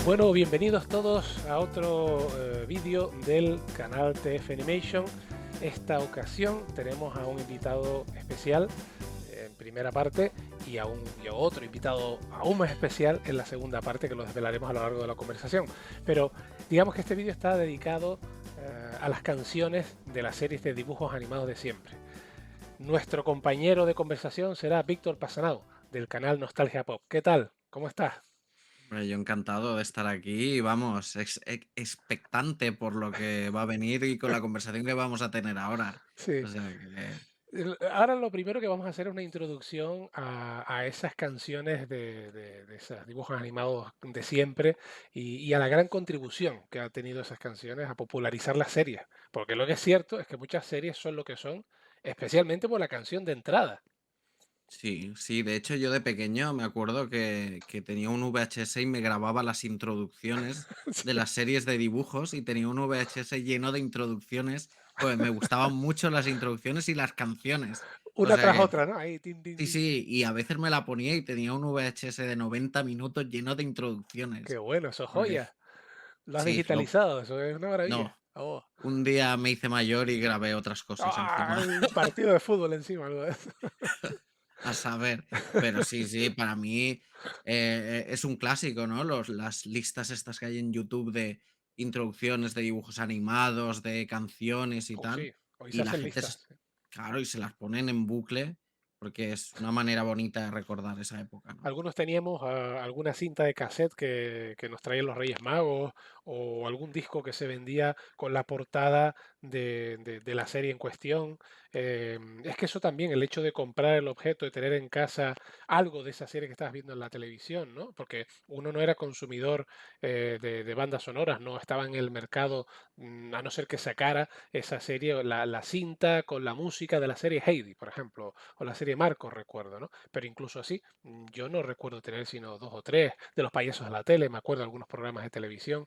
Bueno, bienvenidos todos a otro vídeo del canal TF Animation. Esta ocasión tenemos a un invitado especial en primera parte y a otro invitado aún más especial en la segunda parte, que lo desvelaremos a lo largo de la conversación. Pero digamos que este vídeo está dedicado a las canciones de las series de dibujos animados de siempre. Nuestro compañero de conversación será Víctor Pasanao, del canal Nostalgia Pop. ¿Qué tal? ¿Cómo estás? Hombre, yo encantado de estar aquí y vamos, expectante por lo que va a venir y con la conversación que vamos a tener ahora. O Sí. sea que Ahora lo primero que vamos a hacer es una introducción a esas canciones de esos dibujos animados de siempre y a la gran contribución que han tenido esas canciones a popularizar las series. Porque lo que es cierto es que muchas series son lo que son, especialmente por la canción de entrada. sí, sí, de hecho yo de pequeño me acuerdo que tenía un VHS y me grababa las introducciones de Sí, las series de dibujos y tenía un VHS lleno de introducciones, pues me gustaban mucho las introducciones y las canciones. O una sea tras que otra, ¿no? Ahí, tin, tin, sí, tin. sí, y a veces me la ponía y tenía un VHS de 90 minutos lleno de Qué introducciones. bueno, eso es Porque joya. Lo has sí, digitalizado, eso es una no. maravilla. Oh. Un día me hice mayor y grabé otras cosas ¡Ah! encima, Un partido de fútbol encima, algo de eso. a saber. Pero sí, sí, para mí, es un clásico, ¿no? Las listas estas que hay en YouTube de introducciones de dibujos animados, de canciones y tal, Sí, hoy se y la hacen gente listas. claro, y se las ponen en bucle, porque es una manera bonita de recordar esa época, ¿no? Algunos teníamos alguna cinta de cassette que nos traían los Reyes Magos o algún disco que se vendía con la portada de la serie en cuestión. Es que eso también, el hecho de comprar el objeto, de tener en casa algo de esa serie que estabas viendo en la televisión, ¿no? Porque uno no era consumidor de bandas sonoras, no estaba en el mercado, a no ser que sacara esa serie, la cinta con la música de la serie Heidi, por ejemplo, o la serie Marco, recuerdo, ¿no? Pero incluso así, yo no recuerdo tener sino dos o tres de los payasos de la tele, me acuerdo de algunos programas de televisión,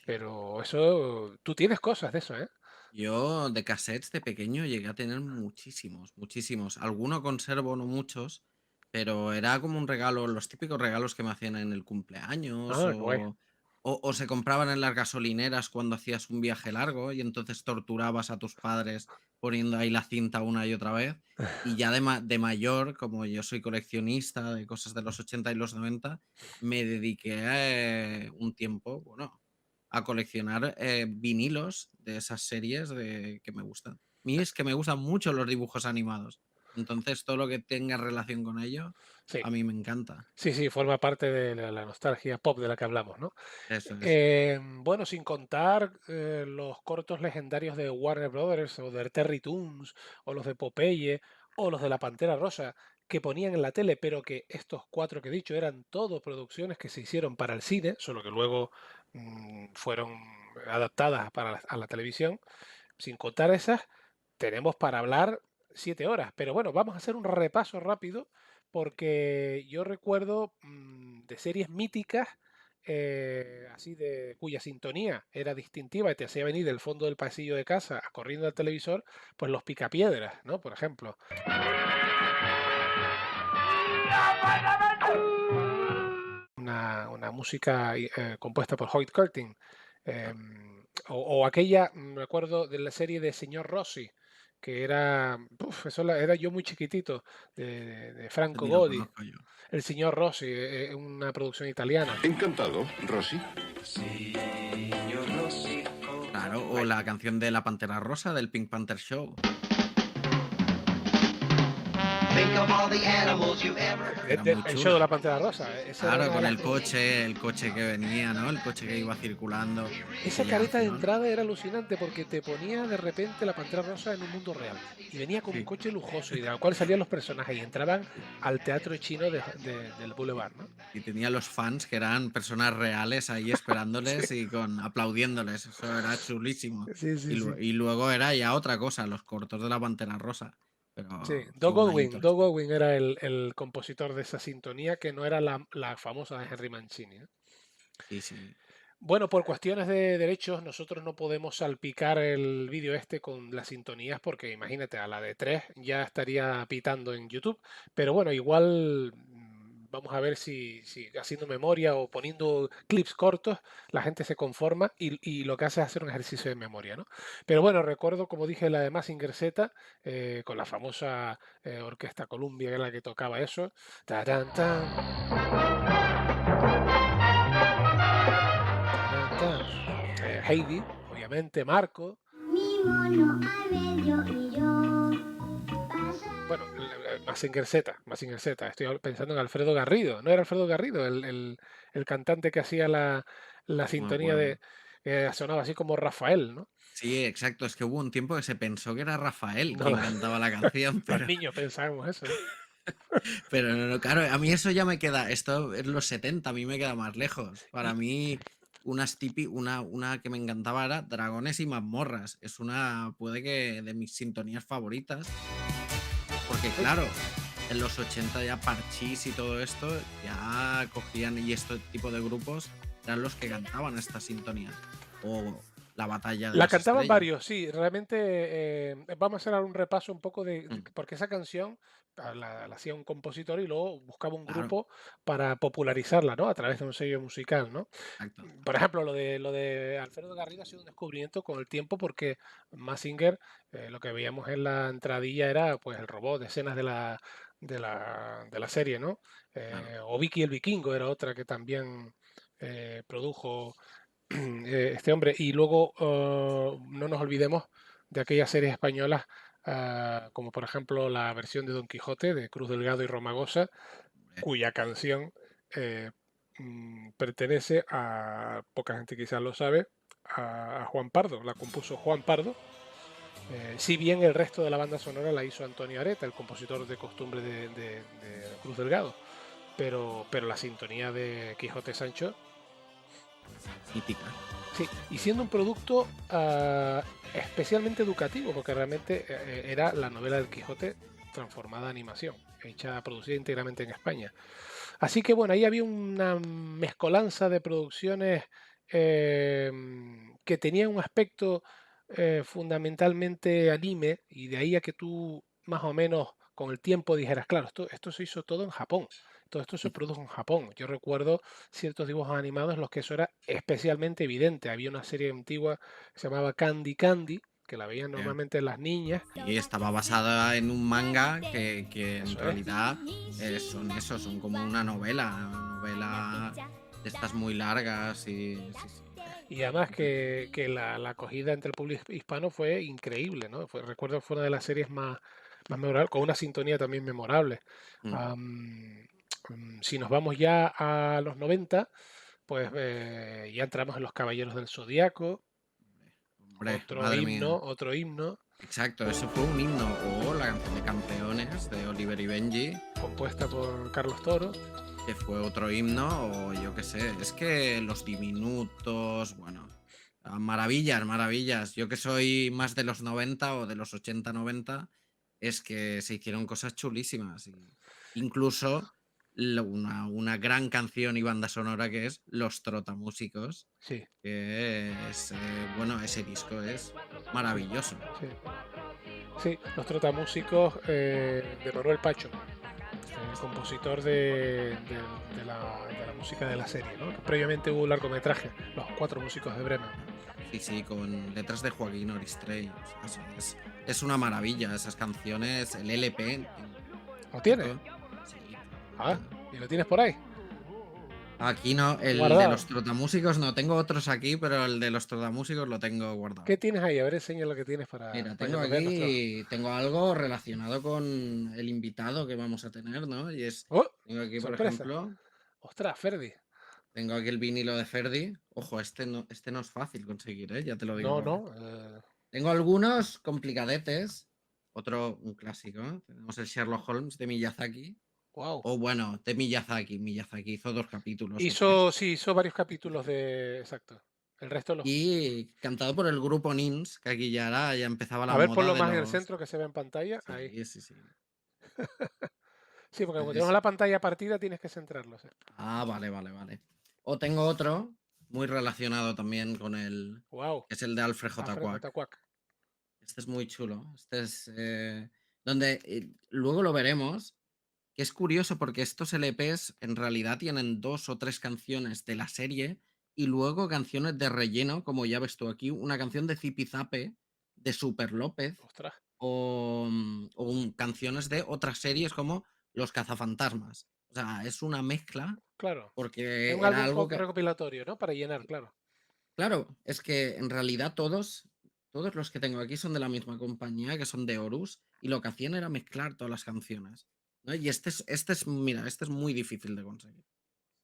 pero eso, tú tienes cosas de eso, ¿eh? Yo de cassettes de pequeño llegué a tener muchísimos, muchísimos. Alguno conservo, no muchos, pero era como un regalo, los típicos regalos que me hacían en el cumpleaños Ah, guay. o se compraban en las gasolineras cuando hacías un viaje largo y entonces torturabas a tus padres poniendo ahí la cinta una y otra vez. Y ya de mayor, como yo soy coleccionista de cosas de los 80 y los 90, me dediqué un tiempo, bueno, a coleccionar, vinilos de esas series que me gustan. A mí es que me gustan mucho los dibujos animados. Entonces, todo lo que tenga relación con ello, Sí, a mí me encanta. sí, sí, forma parte de la nostalgia pop de la que hablamos, ¿no? Eso es. Bueno, sin contar los cortos legendarios de Warner Brothers o de Terry Toons o los de Popeye o los de la Pantera Rosa que ponían en la tele, pero que estos cuatro que he dicho eran todo producciones que se hicieron para el cine, solo que luego fueron adaptadas para a la televisión. Sin contar esas, tenemos para hablar 7 horas. Pero bueno, vamos a hacer un repaso rápido porque yo recuerdo de series míticas, así de cuya sintonía era distintiva y te hacía venir del fondo del pasillo de casa corriendo al televisor, pues los Picapiedras, ¿no? Por ejemplo, una música compuesta por Hoyt Curtin. O aquella, me acuerdo de la serie de Señor Rossi, que era, eso era yo muy chiquitito, de Ese Franco ni lo Godi. conozco yo. El Señor Rossi, una producción italiana. Encantado, Rosy. Claro, o Ay, la canción de La Pantera Rosa del Pink Panther Show, Think of all the animals you've ever que heard. era muy El show de chula. la Pantera Rosa, esa era Claro, una de con las... el coche que venía, ¿no? El coche que iba circulando, Esa aquella careta de canción. entrada era alucinante porque te ponía de repente la Pantera Rosa en un mundo real. Y venía con un Sí. coche lujoso y de la cual salían los personajes y entraban al teatro chino del Boulevard, ¿no? Y tenía los fans que eran personas reales ahí esperándoles y con aplaudiéndoles. Eso era chulísimo. Sí, sí, sí. Y luego era ya otra cosa, los cortos de la Pantera Rosa. Sí, Pero Doug son Goldwyn, añitos Doug ya. Goldwyn era el compositor de esa sintonía que no era la famosa de Henry Mancini, ¿no? Sí, sí. Bueno, por cuestiones de derechos, nosotros no podemos salpicar el vídeo este con las sintonías porque imagínate, a la de 3 ya estaría pitando en YouTube. Pero bueno, igual vamos a ver si haciendo memoria o poniendo clips cortos, la gente se conforma y lo que hace es hacer un ejercicio de memoria, ¿no? Pero bueno, recuerdo, como dije, la de Mazinger Z, con la famosa Orquesta Columbia, que era la que tocaba eso. Tarán, tan, tarán, tan. Heidi, obviamente, Marco. Mi mono al medio y yo. Bueno, Mazinger Z, estoy pensando en Alfredo Garrido, ¿no era Alfredo Garrido el cantante que hacía la No me sintonía acuerdo. sonaba así como Rafael, ¿no? Sí, exacto. Es que hubo un tiempo que se pensó que era Rafael No, quien cantaba la canción, los niños pensábamos eso, ¿no? pero no, no, claro, a mí eso ya me queda. Esto es los 70, a mí me queda más lejos. Para Y mí, una que me encantaba era Dragones y mazmorras. Es una, puede que de mis sintonías favoritas. Porque uy, claro, en los 80 ya Parchís y todo esto ya cogían y este tipo de grupos eran los que cantaban estas sintonías. O la batalla de la las cantaban estrellas. varios, sí, realmente vamos a hacer ahora un repaso un poco Mm, porque esa canción la hacía un compositor y luego buscaba un claro, grupo para popularizarla, ¿no? A través de un sello musical, ¿no? exacto. Por ejemplo, lo de Alfredo Garrido ha sido un descubrimiento con el tiempo porque Mazinger, lo que veíamos en la entradilla era pues el robot, escenas de la serie, ¿no? Claro. O Vicky el Vikingo era otra que también produjo este hombre. Y luego no nos olvidemos de aquellas series españolas, como por ejemplo la versión de Don Quijote de Cruz Delgado y Romagosa, Hombre, cuya canción eh, pertenece a, poca gente quizás lo sabe, a Juan Pardo, la compuso Juan Pardo, si bien el resto de la banda sonora la hizo Antonio Areta, el compositor de costumbre de Cruz Delgado, pero la sintonía de Quijote Sancho, mítica. sí, y siendo un producto especialmente educativo, porque realmente era la novela del Quijote transformada a animación, hecha, producida íntegramente en España. Así que bueno, ahí había una mezcolanza de producciones eh, que tenían un aspecto fundamentalmente anime, y de ahí a que tú más o menos con el tiempo dijeras, claro, esto se hizo todo en Japón, todo esto se produjo en Japón. Yo recuerdo ciertos dibujos animados en los que eso era especialmente evidente. Había una serie antigua que se llamaba Candy Candy, que la veían Eh, normalmente las niñas, Sí, estaba basada en un manga que en eso es. realidad son eso, son como una novela de estas muy largas y sí, sí. Y además que la acogida entre el público hispano fue increíble, ¿no? Recuerdo que fue una de las series más memorables, con una sintonía también memorable. Mm, Si nos vamos ya a los 90, pues ya entramos en Los Caballeros del Zodiaco, hombre, madre mía. otro himno, Exacto, eso fue un himno. O la canción de Campeones de Oliver y Benji, compuesta por Carlos Toro. que fue otro himno, o yo qué sé. Es que los diminutos, bueno, maravillas, maravillas. Yo que soy más de los 90 o de los 80-90, es que se hicieron cosas chulísimas. Incluso una gran canción y banda sonora que es Los Trotamúsicos, Sí, que es, bueno, ese disco es sí, maravilloso. sí. Sí, los trotamúsicos de Manuel Pacho, compositor de la música de la serie, ¿no? Previamente hubo un largometraje, Los Cuatro Músicos de Bremen. Sí, sí, con letras de Joaquín Oristrey. O sea, es una maravilla esas canciones, el LP en ¿Lo tienes? concreto. Sí, Ah, claro. ¿y lo tienes por ahí? Aquí no, el de Guardado. los trotamúsicos no, tengo otros aquí, pero el de los trotamúsicos lo tengo ¿Qué guardado. tienes ahí? A ver, enseña lo que tienes para, Mira, para tengo que nos vean nuestros. aquí, tengo algo relacionado con el invitado que vamos a tener, ¿no? Y es, ¡Oh! tengo aquí, por ¡Sorpresa! ejemplo, ¡Ostras, Ferdi! tengo aquí el vinilo de Ferdi. Ojo, este no es fácil conseguir, ¿eh? Ya te lo digo No, ahora. no. Tengo algunos complicadetes. Otro, un clásico, ¿eh? Tenemos el Sherlock Holmes de Miyazaki. ¡Wow! O bueno, de Miyazaki. Miyazaki hizo 2 capítulos o 3. Sí, hizo varios capítulos de. Exacto. El resto los. Y cantado por el grupo Nins, que aquí ya empezaba la A ver, moda ponlo de más en el los. centro que se ve en pantalla. Ahí. Sí, sí, sí. Sí, porque como tenemos Es- la pantalla partida, tienes que centrarlo. Sí. Ah, vale, vale, vale. O tengo otro muy relacionado también con el. ¡Wow! Que es el de Alfred J. Alfred J. Kwak. Quack. Este es muy chulo. Este es. Donde luego lo veremos. Que es curioso porque estos LPs en realidad tienen 2 o 3 canciones de la serie y luego canciones de relleno, como ya ves tú aquí, una canción de Zipizape, de Super López Ostras, o canciones de otras series como Los Cazafantasmas. O sea, es una mezcla claro. Es porque un era álbum algo que... recopilatorio, ¿no? Para llenar, claro. Claro, es que en realidad todos los que tengo aquí son de la misma compañía, que son de Horus, y lo que hacían era mezclar todas las canciones, ¿no? Y mira, este es muy difícil de conseguir.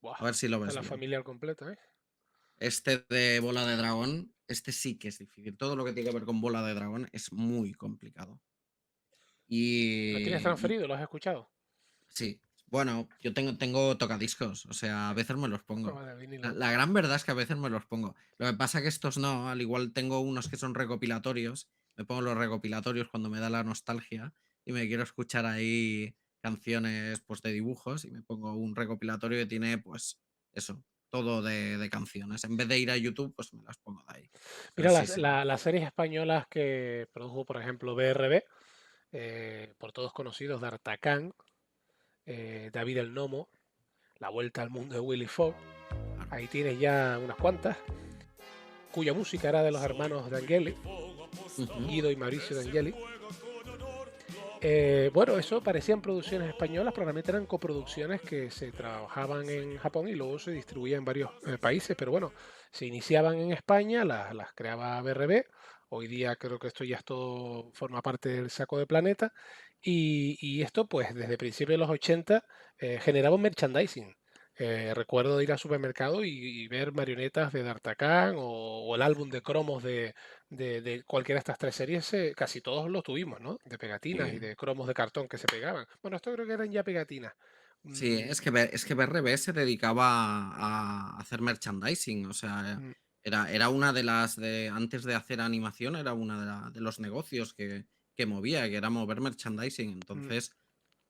Buah, A ver si lo de ves la bien. familia al completo, ¿eh? Este de bola de dragón, este sí que es difícil. Todo lo que tiene que ver con bola de dragón es muy complicado. ¿Lo tienes Y transferido? ¿Lo has escuchado? sí, bueno, yo tengo tocadiscos, o sea, a veces me los Ah, pongo. vale, La, vinilo. la gran verdad es que a veces me los pongo. Lo que pasa que estos no, al igual tengo unos que son recopilatorios, me pongo los recopilatorios cuando me da la nostalgia y me quiero escuchar ahí canciones pues de dibujos y me pongo un recopilatorio que tiene pues eso, todo de canciones. En vez de ir a YouTube, pues me las pongo de ahí. Pero Mira, sí, sí. las series españolas que produjo, por ejemplo, BRB, por todos conocidos, D'Artagnan, David el Nomo, La Vuelta al Mundo de Willy Fogg, Claro. ahí tienes ya unas cuantas, cuya música era de los hermanos de Angeli, Ujú. Guido y Mauricio de Angeli. Bueno, eso parecían producciones españolas, pero realmente eran coproducciones que se trabajaban en Japón y luego se distribuían en varios países, pero bueno, se iniciaban en España, las creaba BRB, hoy día creo que esto ya es todo, forma parte del saco de Planeta, y esto pues desde principios de los 80 generaba un merchandising. Recuerdo de ir al supermercado y ver marionetas de D'Artagnan o el álbum de cromos de cualquiera de estas tres series, casi todos los tuvimos, ¿no? De pegatinas y Sí. de cromos de cartón que se pegaban. Bueno, esto creo que eran ya pegatinas. Sí, Mm, es que BRB se dedicaba a hacer merchandising, o sea, mm, era una de las antes de hacer animación, era una de los negocios que movía, que era mover merchandising. mm. Entonces,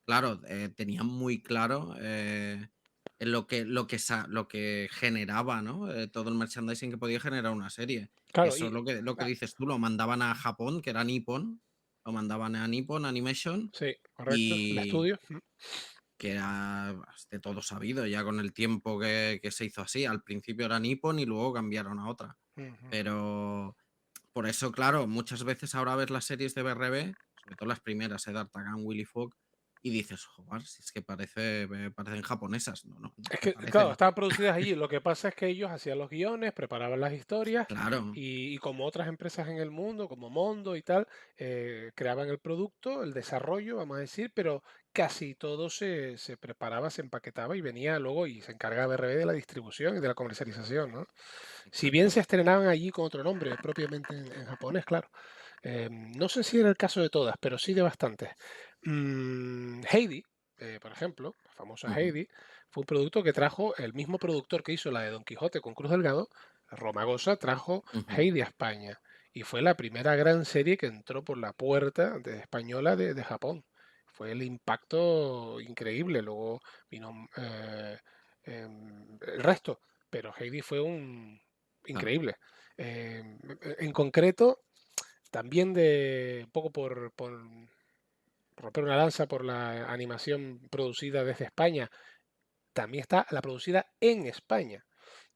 claro, tenían muy claro en lo que generaba, ¿no? Todo el merchandising que podía generar una serie. Claro, Eso lo que ah, dices tú, lo mandaban a Japón, que era Nippon, lo mandaban a Nippon Animation sí, correcto, el y estudio. que era de todo sabido ya con el tiempo que se hizo así. Al principio era Nippon y luego cambiaron a otra. Ujú. Pero por eso, claro, muchas veces ahora ves las series de BRB, sobre todo las primeras, D'Artagnan, Willy Fogg, y dices, joder, si es que parecen japonesas. No, no, no Es se que, claro, parecen. estaban producidas allí. Lo que pasa es que ellos hacían los guiones, preparaban las historias Claro, y como otras empresas en el mundo, como Mondo y tal, creaban el producto, el desarrollo, vamos a decir, pero casi todo se preparaba, se empaquetaba y venía luego y se encargaba RB de la distribución y de la comercialización, ¿no? Si bien exacto. se estrenaban allí con otro nombre, propiamente en japonés, claro. No sé si era el caso de todas, pero sí de bastantes. Heidi, por ejemplo, la famosa Ujú, Heidi, fue un producto que trajo el mismo productor que hizo la de Don Quijote con Cruz Delgado, Romagosa, trajo ujú. Heidi a España. Y fue la primera gran serie que entró por la puerta española de Japón. Fue el impacto increíble. Luego vino el resto, pero Heidi fue un Claro, increíble. En concreto, también de un poco por romper una lanza por la animación producida desde España, también está la producida en España,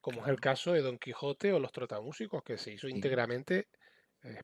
como es el claro. caso de Don Quijote o Los Trotamúsicos, que se hizo Sí. íntegramente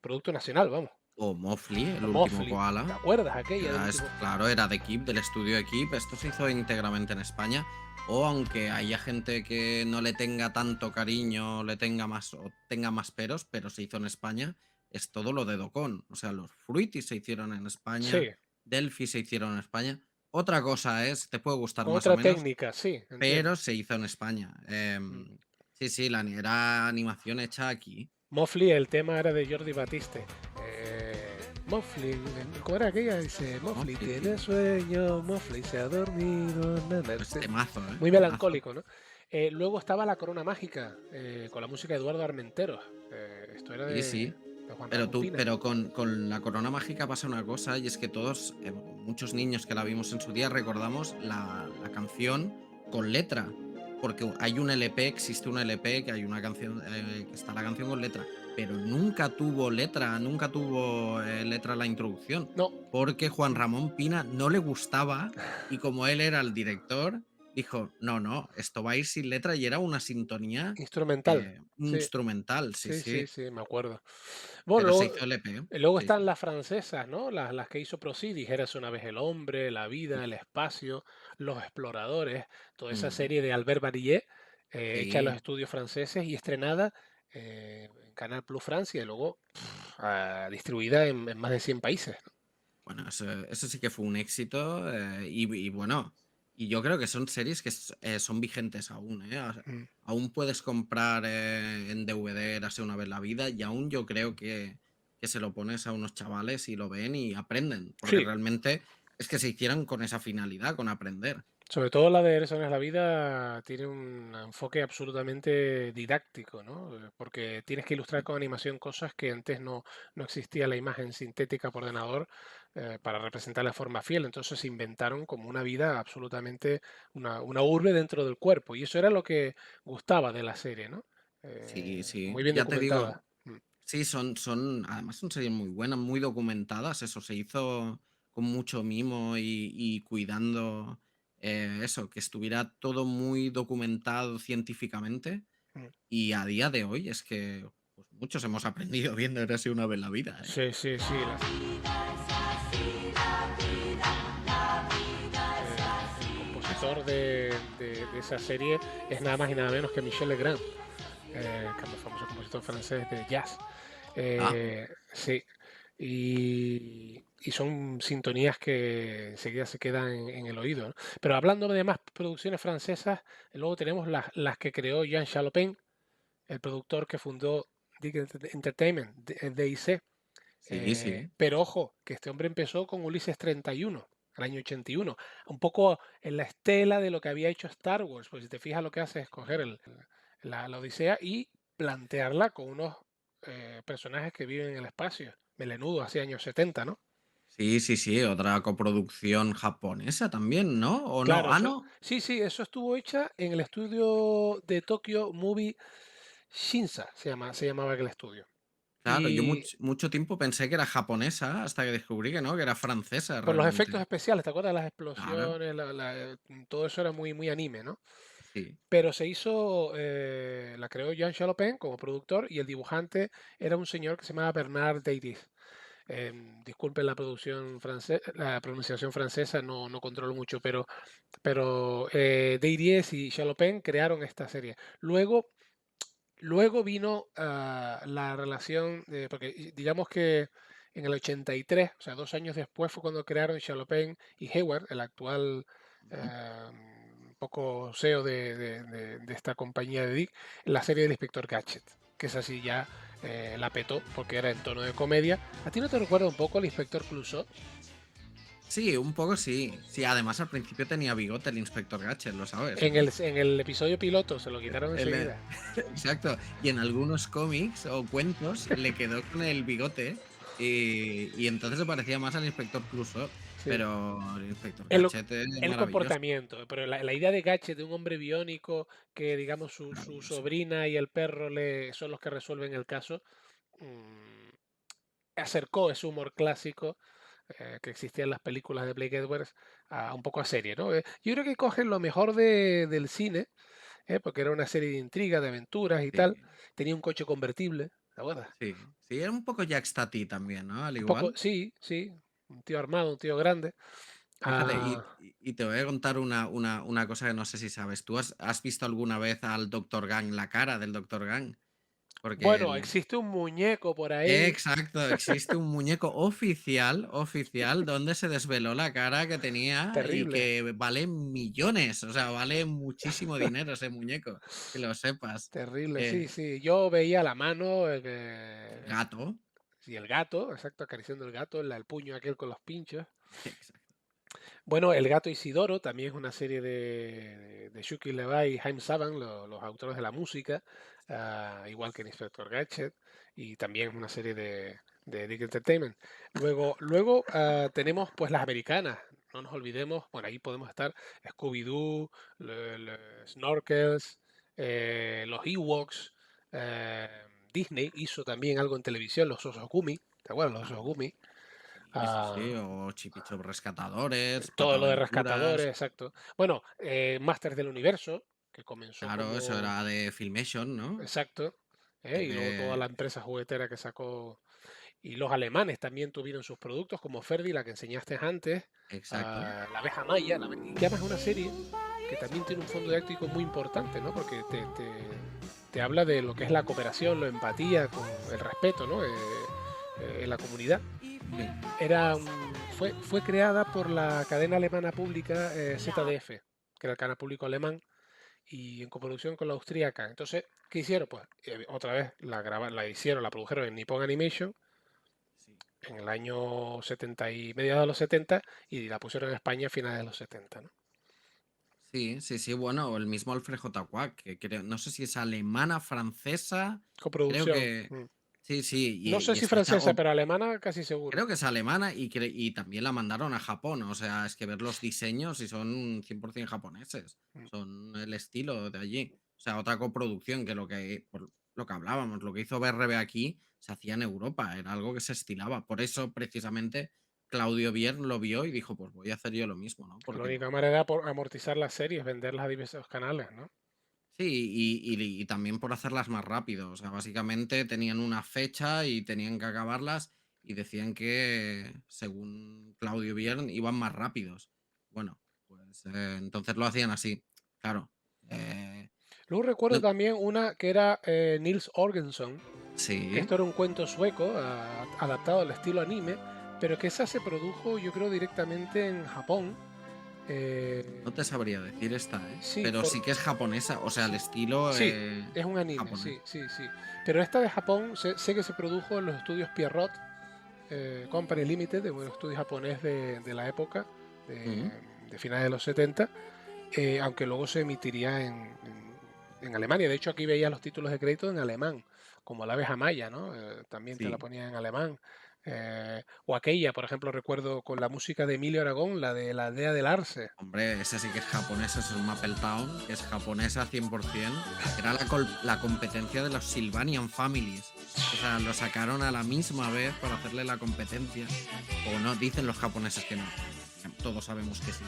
producto nacional, vamos. O Mofli, el O último Mofli, ¿te koala. acuerdas aquella del Era, último? claro, era de Keep, del estudio de Keep. Esto se hizo íntegramente en España. O aunque haya gente que no le tenga tanto cariño, le tenga más o tenga más peros, pero se hizo en España, es todo lo de Docon. O sea, los Fruity se hicieron en España, Sí, Delphi se hicieron en España. Otra cosa es, te puede gustar con más o otra menos, técnica, sí, entiendo. pero se hizo en España. Mm. Sí, sí, era animación hecha aquí. Mofli, el tema era de Jordi Batiste. Mofli, ¿cómo era aquella? Dice, Mofli Mofli, tiene sueño, Mofli se ha dormido. Na, na. pues temazo, ¿eh? Muy Temazo. melancólico, ¿no? Luego estaba La Corona Mágica, con la música de Eduardo Armenteros. Esto era Sí, sí. de Juan Pero Ramón tú, Pina. pero con la corona mágica pasa una cosa, y es que todos, muchos niños que la vimos en su día, recordamos la canción con letra. Porque hay un LP, existe un LP que hay una canción, que está la canción con letra. pero nunca tuvo letra, nunca tuvo letra la introducción, No, porque Juan Ramón Pina no le gustaba y como él era el director, dijo, no, no, esto va a ir sin letra y era una sintonía instrumental. Sí, instrumental, sí, sí, sí, sí, sí, me acuerdo. Bueno, pero se luego, hizo LP, luego sí, están sí. las francesas, ¿no? Las que hizo Procidy, Érase una vez el hombre, La vida, Uf, el espacio, Los exploradores, toda esa mm, serie de Albert Barillet, hecha en los sí. estudios franceses y estrenada en Canal Plus Francia y luego distribuida en más de 100 países. Bueno, eso sí que fue un éxito y bueno, y yo creo que son series que son vigentes aún, ¿eh? Mm. Aún puedes comprar en DVD Érase una vez la vida y aún yo creo que se lo pones a unos chavales y lo ven y aprenden, porque Sí, realmente es que se hicieron con esa finalidad, con aprender. sobre todo la de Eres la vida tiene un enfoque absolutamente didáctico, ¿no? Porque tienes que ilustrar con animación cosas que antes no existía la imagen sintética por ordenador para representar la forma fiel. Entonces se inventaron como una vida absolutamente, una urbe dentro del cuerpo. Y eso era lo que gustaba de la serie, ¿no? Sí, sí, Muy bien ya te documentada. digo, sí, además son series muy buenas, muy documentadas, eso se hizo con mucho mimo y cuidando eso, que estuviera todo muy documentado científicamente. Mm. Y a día de hoy es que pues, muchos hemos aprendido viendo Érase una vez la vida, ¿eh? Sí, sí, sí. El compositor de esa serie es nada más y nada menos que Michel Legrand, que es un famoso compositor francés de jazz. Ah, Sí, y son sintonías que enseguida se quedan en el oído, ¿no? Pero hablando de más producciones francesas, luego tenemos las que creó Jean Chalopin, el productor que fundó Dick Entertainment, DIC. sí, sí. Pero ojo, que este hombre empezó con Ulises 31, el año 81, un poco en la estela de lo que había hecho Star Wars, pues si te fijas lo que hace es coger la Odisea y plantearla con unos personajes que viven en el espacio, melenudo, hacia años 70, ¿no? Sí, sí, sí, otra coproducción japonesa también, ¿no? ¿O no? Claro, Ah, eso, no. sí, sí, eso estuvo hecha en el estudio de Tokyo Movie Shinsa, se llamaba aquel estudio. Claro, yo Y mucho tiempo pensé que era japonesa hasta que descubrí que no, que era francesa por los efectos realmente. especiales, ¿te acuerdas? Las Claro, explosiones, todo eso era muy anime, ¿no? sí. Pero se hizo, la creó Jean Chalopin como productor y el dibujante era un señor que se llamaba Bernard Deiris. Disculpen la producción la pronunciación francesa, no controlo mucho, pero Deiris y Chalopin crearon esta serie. Luego vino la relación, porque digamos que en el 83, o sea, 2 años después fue cuando crearon Chalopin y Hayward, el actual Ujú. un poco CEO de esta compañía de Dick, la serie del Inspector Gadget, que es así ya la petó porque era en tono de comedia. ¿A ti no te recuerda un poco al Inspector Clouseau? Sí, un poco sí. Sí, además al principio tenía bigote el inspector Gadget, lo sabes, En ¿no? el episodio piloto se lo quitaron El, enseguida. exacto. Y en algunos cómics o cuentos le quedó con el bigote y entonces se parecía más al inspector Clouseau, Sí. pero el inspector El, Gadget es el maravilloso. comportamiento, pero la idea de Gadget, de un hombre biónico que, digamos, su Maravilloso. sobrina y el perro son los que resuelven el caso, acercó ese humor clásico que existía en las películas de Blake Edwards a un poco a serie, ¿no? Yo creo que cogen lo mejor del cine, porque era una serie de intrigas, de aventuras y tal. Sí, Tenía un coche convertible, ¿te acuerdas? sí. Sí, era un poco Jack Stati también, ¿no? Al Un poco, igual. sí, sí, un tío armado, un tío grande. Fíjate, Ah, y te voy a contar una cosa que no sé si sabes. ¿Tú has visto alguna vez al Doctor Gang, la cara del Doctor Gang? Porque bueno, existe un muñeco por ahí exacto, existe un muñeco oficial, donde se desveló la cara que tenía y terrible. que vale millones, o sea, vale muchísimo dinero ese muñeco, que lo sepas. Terrible, sí, Eh, sí. Yo veía la mano, el gato, sí, el gato, exacto, acariciando el gato, el puño aquel con los pinchos. exacto. Bueno, El gato Isidoro también es una serie de Shuki Levy y Haim Saban, los autores de la música, igual que el Inspector Gadget, y también es una serie de Dick Entertainment. Luego tenemos pues las americanas, no nos olvidemos, bueno, ahí podemos estar Scooby-Doo, los Snorkels, los Ewoks, eh, Disney hizo también algo en televisión, los osos Gumi, ¿te acuerdas? Los osos Gumi. Sí, sí, Ah, o Chipichop Rescatadores, todo lo de Rescatadores, Pataventuras. exacto. Bueno, Masters del Universo, que comenzó Claro, eso como... era de Filmation, ¿no? Exacto. Y luego toda la empresa juguetera que sacó. Y los alemanes también tuvieron sus productos, como Ferdi, la que enseñaste antes, Exacto. la abeja maya, y que además es una serie que también tiene un fondo didáctico muy importante, ¿no? Porque te habla de lo que es la cooperación, la empatía, con el respeto, ¿no? En la comunidad. Sí. Fue creada por la cadena alemana pública ZDF, que era el canal público alemán, y en coproducción con la austríaca. Entonces, ¿qué hicieron? Pues otra vez la produjeron en Nippon Animation Sí. en el año 70 y mediados de los 70 y la pusieron en España a finales de los 70, ¿no? Sí, sí, sí, bueno, el mismo Alfred J. Kwak, que no sé si es alemana, francesa, creo Coproducción. que sí, sí, No sé y si está hecha, francesa, pero alemana casi seguro. creo que es alemana y también la mandaron a Japón, o sea, es que ver los diseños y son 100% japoneses, Mm. son el estilo de allí, o sea, otra coproducción que por lo que hablábamos, lo que hizo BRB aquí se hacía en Europa, era algo que se estilaba, por eso precisamente Claudio Bier lo vio y dijo, pues voy a hacer yo lo mismo, ¿no? ¿Por La qué no? única manera de amortizar las series, venderlas a diversos canales, ¿no? Sí, y también por hacerlas más rápido. O sea, básicamente tenían una fecha y tenían que acabarlas y decían que, según Claudio Biern, iban más rápidos. Bueno, pues entonces lo hacían así. Claro. Luego recuerdo no- también una que era Nils Orgenson, que sí, esto era un cuento sueco adaptado al estilo anime, pero que esa se produjo yo creo directamente en Japón. no te sabría decir esta, ¿eh? Sí, Pero sí que es japonesa. O sea, el estilo sí, es un anime, japonés. sí, sí, sí. Pero esta de Japón sé que se produjo en los estudios Pierrot Company Limited, de un estudio japonés de la época, Mm, de finales de los 70, aunque luego se emitiría en Alemania. De hecho, aquí veía los títulos de crédito en alemán, como la abeja maya, ¿no? También te la sí. ponía en alemán. O aquella, por ejemplo, recuerdo con la música de Emilio Aragón, la de la aldea del Arce. Hombre, esa sí que es japonesa, es un Maple Town, que es japonesa 100%. Era la competencia de los Sylvanian Families. O sea, lo sacaron a la misma vez para hacerle la competencia. O no, dicen los japoneses que no. Todos sabemos que sí.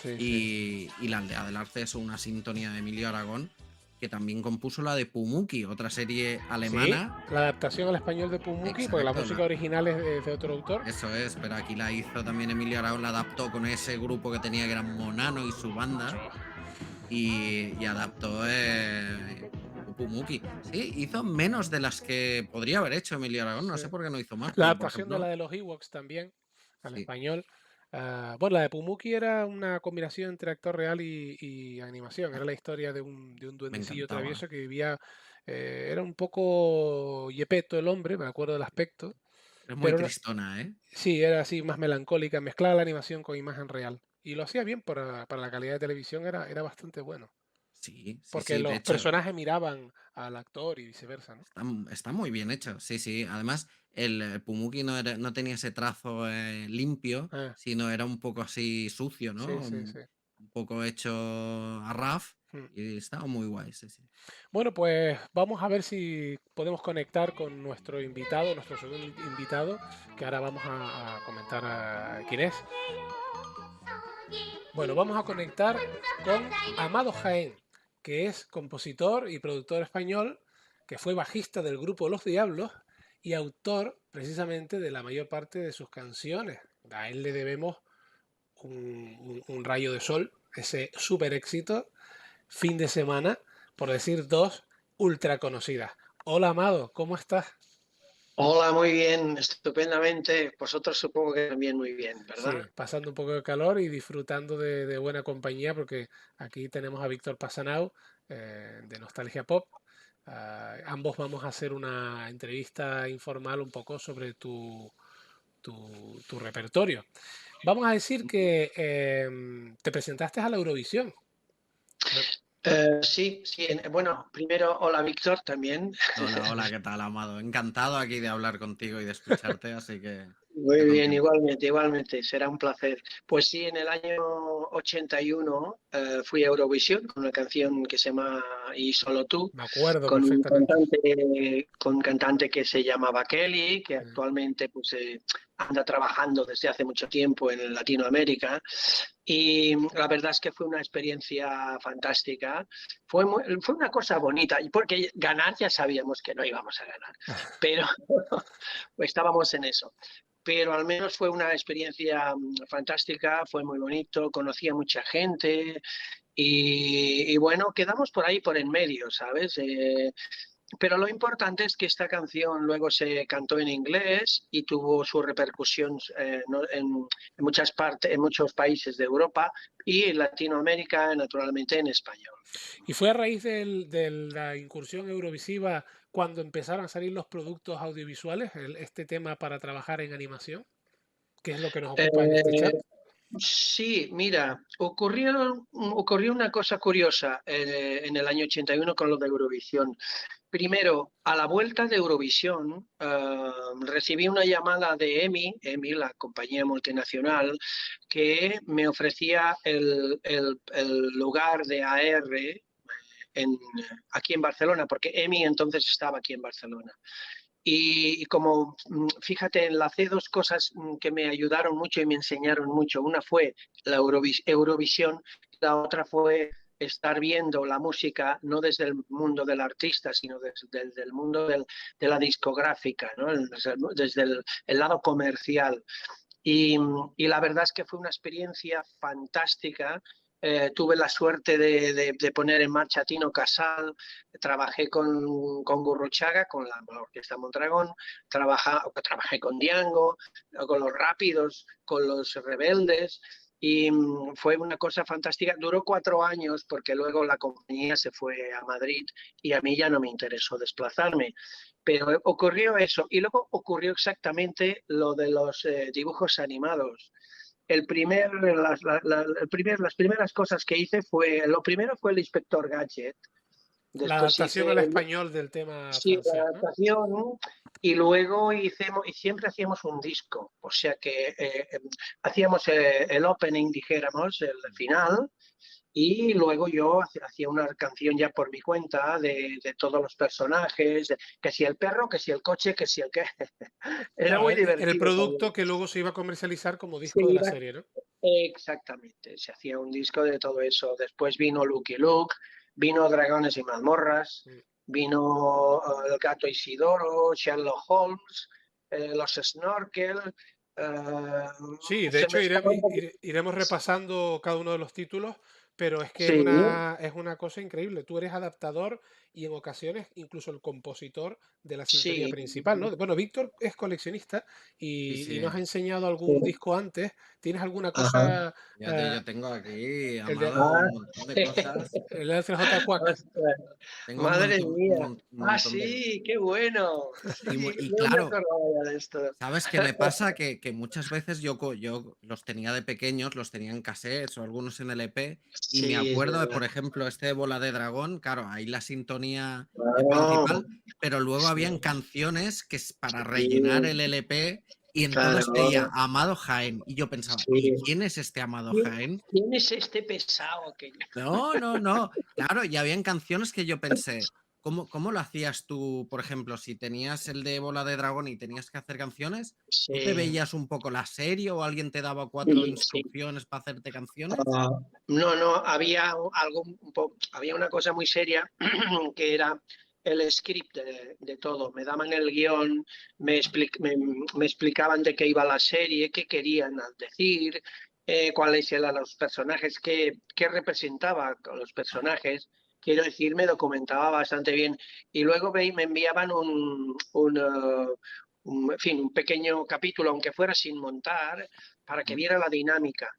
Sí, sí. Y la aldea del Arce es una sintonía de Emilio Aragón, que también compuso la de Pumuki, otra serie Sí, alemana. la adaptación al español de Pumuki, porque la Exacto, música original es de otro autor. eso es, pero aquí la hizo también Emilio Aragón, la adaptó con ese grupo que tenía que eran Monano y su banda. Y adaptó Pumuki. Sí, hizo menos de las que podría haber hecho Emilio Aragón. No Sí. sé por qué no hizo más, La porque por adaptación de la ejemplo, de los Ewoks también, al sí, español. Bueno, la de Pumuki era una combinación entre actor real y animación. Era la historia de un me duendecillo encantaba. travieso que vivía. Era un poco yepeto el hombre, me acuerdo del aspecto. Es muy Pero tristona, ¿eh? sí, era así más melancólica, mezclaba la animación con imagen real. Y lo hacía bien para la calidad de televisión, era bastante bueno. Sí, sí, Porque sí. De los hecho, personajes miraban al actor y viceversa, ¿no? está muy bien hecho. Sí, sí. Además, el Pumuki no tenía ese trazo limpio, Ah, sino era un poco así sucio, sí, ¿no? sí, sí. Un poco hecho a RAF. Mm. Y estaba muy guay, sí, sí. Bueno, pues vamos a ver si podemos conectar con nuestro invitado, nuestro segundo invitado, que ahora vamos a comentar quién es. Bueno, vamos a conectar con Amado Jaén, que es compositor y productor español, que fue bajista del grupo Los Diablos y autor precisamente de la mayor parte de sus canciones. A él le debemos un rayo de sol, ese súper éxito, fin de semana, por decir dos ultra conocidas. Hola Amado, ¿cómo estás? Hola, muy bien, estupendamente. Vosotros supongo que también muy bien, Sí, ¿verdad? pasando un poco de calor y disfrutando de buena compañía porque aquí tenemos a Víctor Pasanau de Nostalgia Pop. Ambos vamos a hacer una entrevista informal un poco sobre tu repertorio. Vamos a decir que te presentaste a la Eurovisión. Sí, sí. Bueno, primero, hola Víctor también. Hola, hola, ¿qué tal, Amado? Encantado aquí de hablar contigo y de escucharte, así que Muy Qué bien, contento. igualmente, será un placer. Pues sí, en el año 81 fui a Eurovisión con una canción que se llama Y solo tú, Me acuerdo con perfectamente. un cantante que se llamaba Kelly, que Mm. actualmente pues, anda trabajando desde hace mucho tiempo en Latinoamérica. Y la verdad es que fue una experiencia fantástica. Fue una cosa bonita, y porque ganar ya sabíamos que no íbamos a ganar, pero estábamos en eso. Pero al menos fue una experiencia fantástica, fue muy bonito, conocí a mucha gente y bueno, quedamos por ahí por en medio, ¿sabes? Pero lo importante es que esta canción luego se cantó en inglés y tuvo su repercusión en muchas partes, en muchos países de Europa y en Latinoamérica, naturalmente en español. Y fue a raíz de la incursión eurovisiva cuando empezaron a salir los productos audiovisuales, este tema para trabajar en animación, que es lo que nos ocupa en este chat. Eh, Sí, mira, ocurrió una cosa curiosa en el año 81 con lo de Eurovisión. Primero, a la vuelta de Eurovisión, recibí una llamada de EMI, la compañía multinacional, que me ofrecía el lugar de AR aquí en Barcelona, porque EMI entonces estaba aquí en Barcelona. Y como, fíjate, enlacé dos cosas que me ayudaron mucho y me enseñaron mucho. Una fue la Eurovisión, la otra fue estar viendo la música no desde el mundo del artista, sino desde el mundo de la discográfica, ¿no? Desde el lado comercial. Y la verdad es que fue una experiencia fantástica. Tuve la suerte de poner en marcha Tino Casal, trabajé con Gurruchaga, con la Orquesta Mondragón, trabajé con Diango, con los Rápidos, con los Rebeldes, y fue una cosa fantástica. Duró 4 años porque luego la compañía se fue a Madrid y a mí ya no me interesó desplazarme. Pero ocurrió eso y luego ocurrió exactamente lo de los dibujos animados. Las primeras cosas que hice lo primero fue el Inspector Gadget, La después adaptación hice, al español del tema sí, la francés, ¿no? adaptación y luego y siempre hacíamos un disco, o sea que hacíamos el opening, dijéramos, el final, y luego yo hacía una canción ya por mi cuenta de todos los personajes, que si el perro, que si el coche, que si el qué. Era Claro, muy el divertido también. producto que luego se iba a comercializar como Se disco de la iba- serie, ¿no? Exactamente, se hacía un disco de todo eso. Después vino Lucky Luke, vino Dragones y Mazmorras, Mm. vino El Gato Isidoro, Sherlock Holmes, los Snorkel. eh, Sí, de se me hecho escapa un poquito. iremos repasando cada uno de los títulos, pero es que Sí, es una cosa increíble. Tú eres adaptador y en ocasiones incluso el compositor de la sintonía sí, principal, ¿no? Bueno, Víctor es coleccionista Sí, y nos sí. ha enseñado algún sí. disco antes. ¿Tienes alguna Ajá. cosa, Fíjate, eh, yo tengo aquí, el de Amado, Ah, un montón de cosas. el de J. Quack? ostras, Tengo madre mía. un Ah, montón de... sí, qué bueno. Sí, Y no me claro, acordaba ya de esto. ¿sabes qué me pasa? Que muchas veces yo los tenía de pequeños, los tenía en cassettes o algunos en LP, y me Sí, es acuerdo de, verdad. por ejemplo, este de Bola de Dragón, claro, ahí la sintonía Claro, principal, pero luego habían sí, canciones que es para rellenar el sí, LP, y entonces veía claro, Amado Jaén, y yo pensaba, ¿y sí. quién es este Amado ¿Quién, Jaén? quién es este pesado que... No, no, no. Claro, y habían canciones que yo pensé, ¿cómo lo hacías tú, por ejemplo, si tenías el de Bola de Dragón y tenías que hacer canciones? ¿Tú te Sí, veías un poco la serie o alguien te daba 4 sí, sí. instrucciones para hacerte canciones? Ah, no, no, había había una cosa muy seria que era el script de todo. Me daban el guión, Claro. me explicaban de qué iba la serie, qué querían decir, cuáles eran los personajes, qué representaba con los personajes. Quiero decir, me documentaba bastante bien. Y luego me enviaban en fin, un pequeño capítulo, aunque fuera sin montar, para que Mm. viera la dinámica.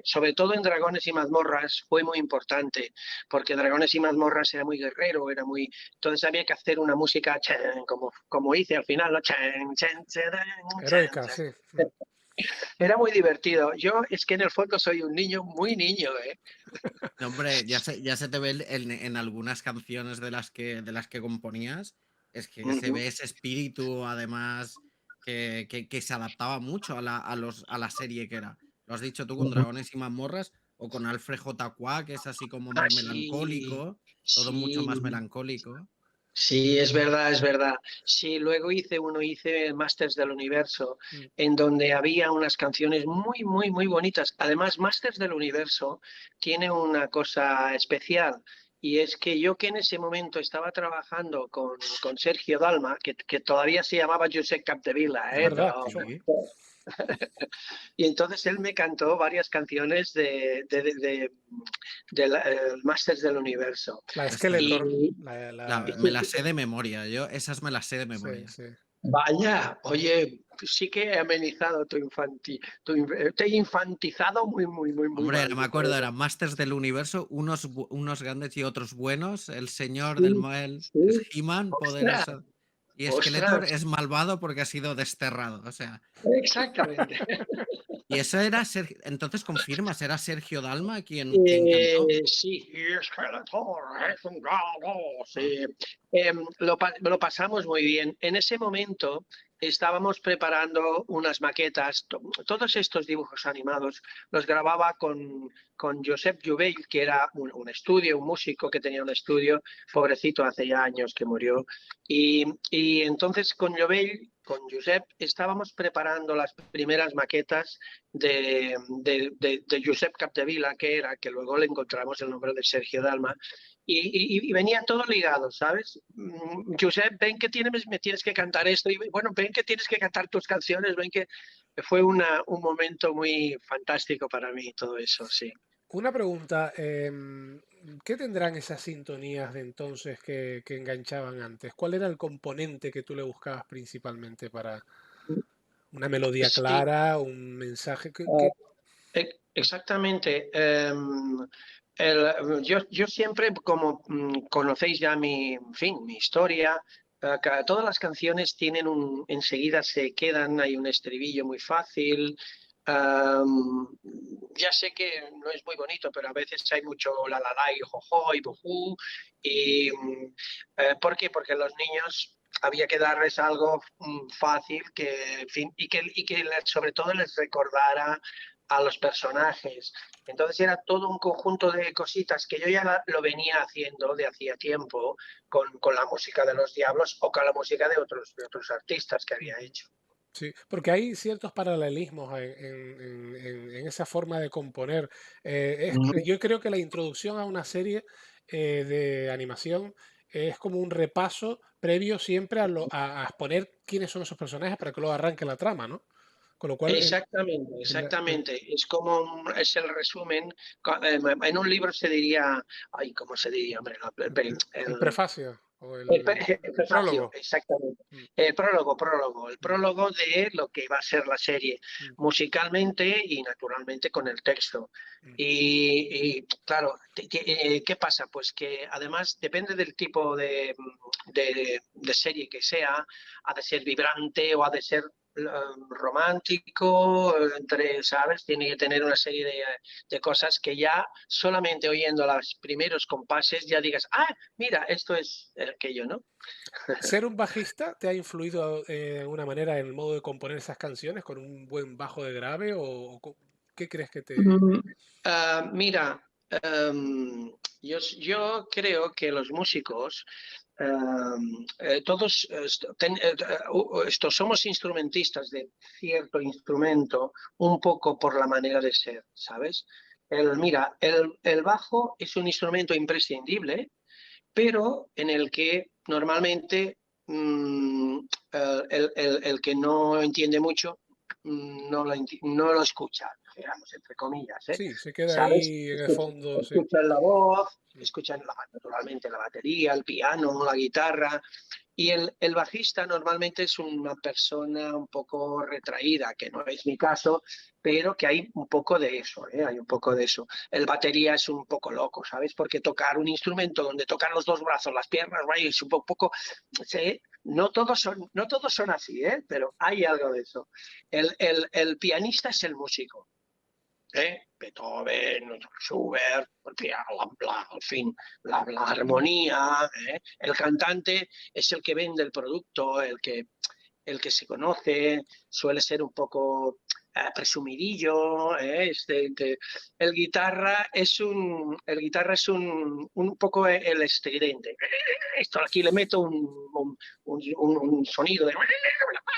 Sobre todo en Dragones y Mazmorras fue muy importante, porque Dragones y Mazmorras era muy guerrero, era muy... Entonces había que hacer una música chan, como hice al final, ¿no? Chan, chan, chan, chan, Heroica, chan. sí. Era muy divertido. Yo es que en el fondo soy un niño muy niño, ¿eh? No, hombre, ya se te ve en algunas canciones de las que componías, es que se Ujú. ve ese espíritu, además, que se adaptaba mucho a la serie que era. Lo has dicho tú con Dragones y Mazmorras o con Alfred J. Kwak, que es así como Ah, más sí, melancólico, todo mucho más sí. melancólico. Sí, es verdad, es verdad. Sí, luego hice Masters del Universo, Mm. en donde había unas canciones muy, muy, muy bonitas. Además, Masters del Universo tiene una cosa especial, y es que yo que en ese momento estaba trabajando con Sergio Dalma, que todavía se llamaba Josep Capdevila, Es verdad, pero sí. y entonces él me cantó varias canciones del Masters del Universo. La Esta yo Skeletor, Y me la sé de memoria, yo esas me las sé de sí, memoria. sí. vaya, oye, sí que he amenizado te he infantizado muy, muy, muy, muy Hombre, mal, no me yo acuerdo, creo. eran Masters del Universo, unos grandes y otros buenos. El señor del Sí, mal es sí. He-Man, Ostras, poderoso. Y Skeletor ostras, es malvado porque ha sido desterrado. O sea, exactamente. y eso era entonces confirmas, era Sergio Dalma quien cantó. Sí, y Skeletor es un gato, Ah, sí. Lo pasamos muy bien. En ese momento estábamos preparando unas maquetas. Todos estos dibujos animados los grababa con Josep Jubell, que era un estudio, un músico que tenía un estudio, pobrecito, hace ya años que murió. Y entonces con Jubell, con Josep, estábamos preparando las primeras maquetas de Josep Capdevila, que luego le encontramos el nombre de Sergio Dalma, y venía todo ligado, ¿sabes? Josep, ven que me tienes que cantar esto, y bueno, ven que tienes que cantar tus canciones, ven que fue un momento muy fantástico para mí todo eso, sí. Una pregunta, ¿qué tendrán esas sintonías de entonces que enganchaban antes? ¿Cuál era el componente que tú le buscabas principalmente para una melodía Sí, clara, un mensaje? ¿Qué? exactamente. Yo siempre, como conocéis ya en fin, mi historia, todas las canciones tienen enseguida se quedan, hay un estribillo muy fácil. Ya sé que no es muy bonito, pero a veces hay mucho la y jojo y bujú. ¿Por qué? Porque los niños había que darles algo fácil que, en fin, y que sobre todo les recordara a los personajes. Entonces era todo un conjunto de cositas que yo ya lo venía haciendo de hacía tiempo con la música de los Diablos o con la música de otros artistas que había hecho. Sí, porque hay ciertos paralelismos en esa forma de componer. Yo creo que la introducción a una serie de animación es como un repaso previo siempre a exponer quiénes son esos personajes para que luego arranque la trama, ¿no? Con lo cual, Exactamente, exactamente. Es como es el resumen. En un libro se diría, ay, ¿cómo se diría, hombre? el El, prefacio o el el prefacio, prólogo. exactamente. Mm, El mm, prólogo de lo que va a ser la serie, mm, musicalmente y naturalmente con el texto. mm. Claro, ¿qué pasa? Pues que además depende del tipo de serie que sea, ha de ser vibrante o ha de ser romántico, ¿sabes? Tiene que tener una serie de cosas que ya solamente oyendo los primeros compases ya digas, ah, mira, esto es aquello, ¿no? ¿Ser un bajista te ha influido de alguna manera en el modo de componer esas canciones con un buen bajo de grave o qué crees que te... Mm, Mira, yo creo que los músicos, todos estos somos instrumentistas de cierto instrumento un poco por la manera de ser, ¿sabes? Mira, el bajo es un instrumento imprescindible, pero en el que normalmente el que no entiende mucho no lo escucha, digamos, entre comillas, ¿eh? Sí, se queda ¿Sabes? ahí en el fondo, sí. Escuchan la voz, Mm, escuchan naturalmente la batería, el piano, la guitarra, y el bajista normalmente es una persona un poco retraída, que no es mi caso, pero que hay un poco de eso, ¿eh? Hay un poco de eso. El batería es un poco loco, ¿sabes? Porque tocar un instrumento donde tocan los dos brazos, las piernas, ¿vale? Es un poco, ¿sí? No todos son así, ¿eh? Pero hay algo de eso. El pianista es el músico. Beethoven, Schubert, en fin, la armonía. El cantante es el que vende el producto, el que se conoce, suele ser un poco presumidillo, el guitarra es un poco el estridente. Esto aquí le meto un sonido de...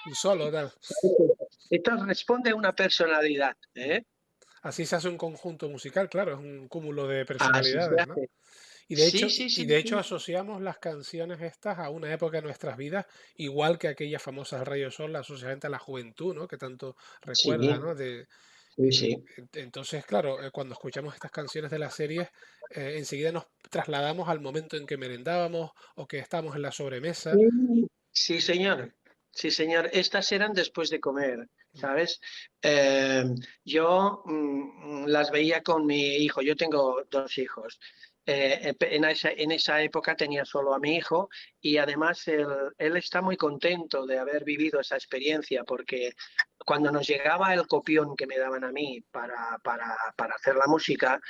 Un solo, tal. Esto responde a una personalidad, Mm. Así se hace un conjunto musical, claro, es un cúmulo de Así se personalidades, ¿no? hace. Y de Sí, hecho, sí, y sí, de hecho sí. asociamos las canciones estas a una época de nuestras vidas, igual que aquellas famosas Radio Sol, la asocia gente a la juventud, ¿no? Que tanto Sí, recuerda, ¿no? sí, sí. Entonces, claro, cuando escuchamos estas canciones de las series, enseguida nos trasladamos al momento en que merendábamos o que estábamos en la sobremesa. Sí, señor. Sí, señor. Estas eran después de comer, Mm. ¿sabes? Eh, yo las veía con mi hijo. Yo tengo 2 hijos. En esa época tenía solo a mi hijo y además él está muy contento de haber vivido esa experiencia porque cuando nos llegaba el copión que me daban a mí para hacer la música,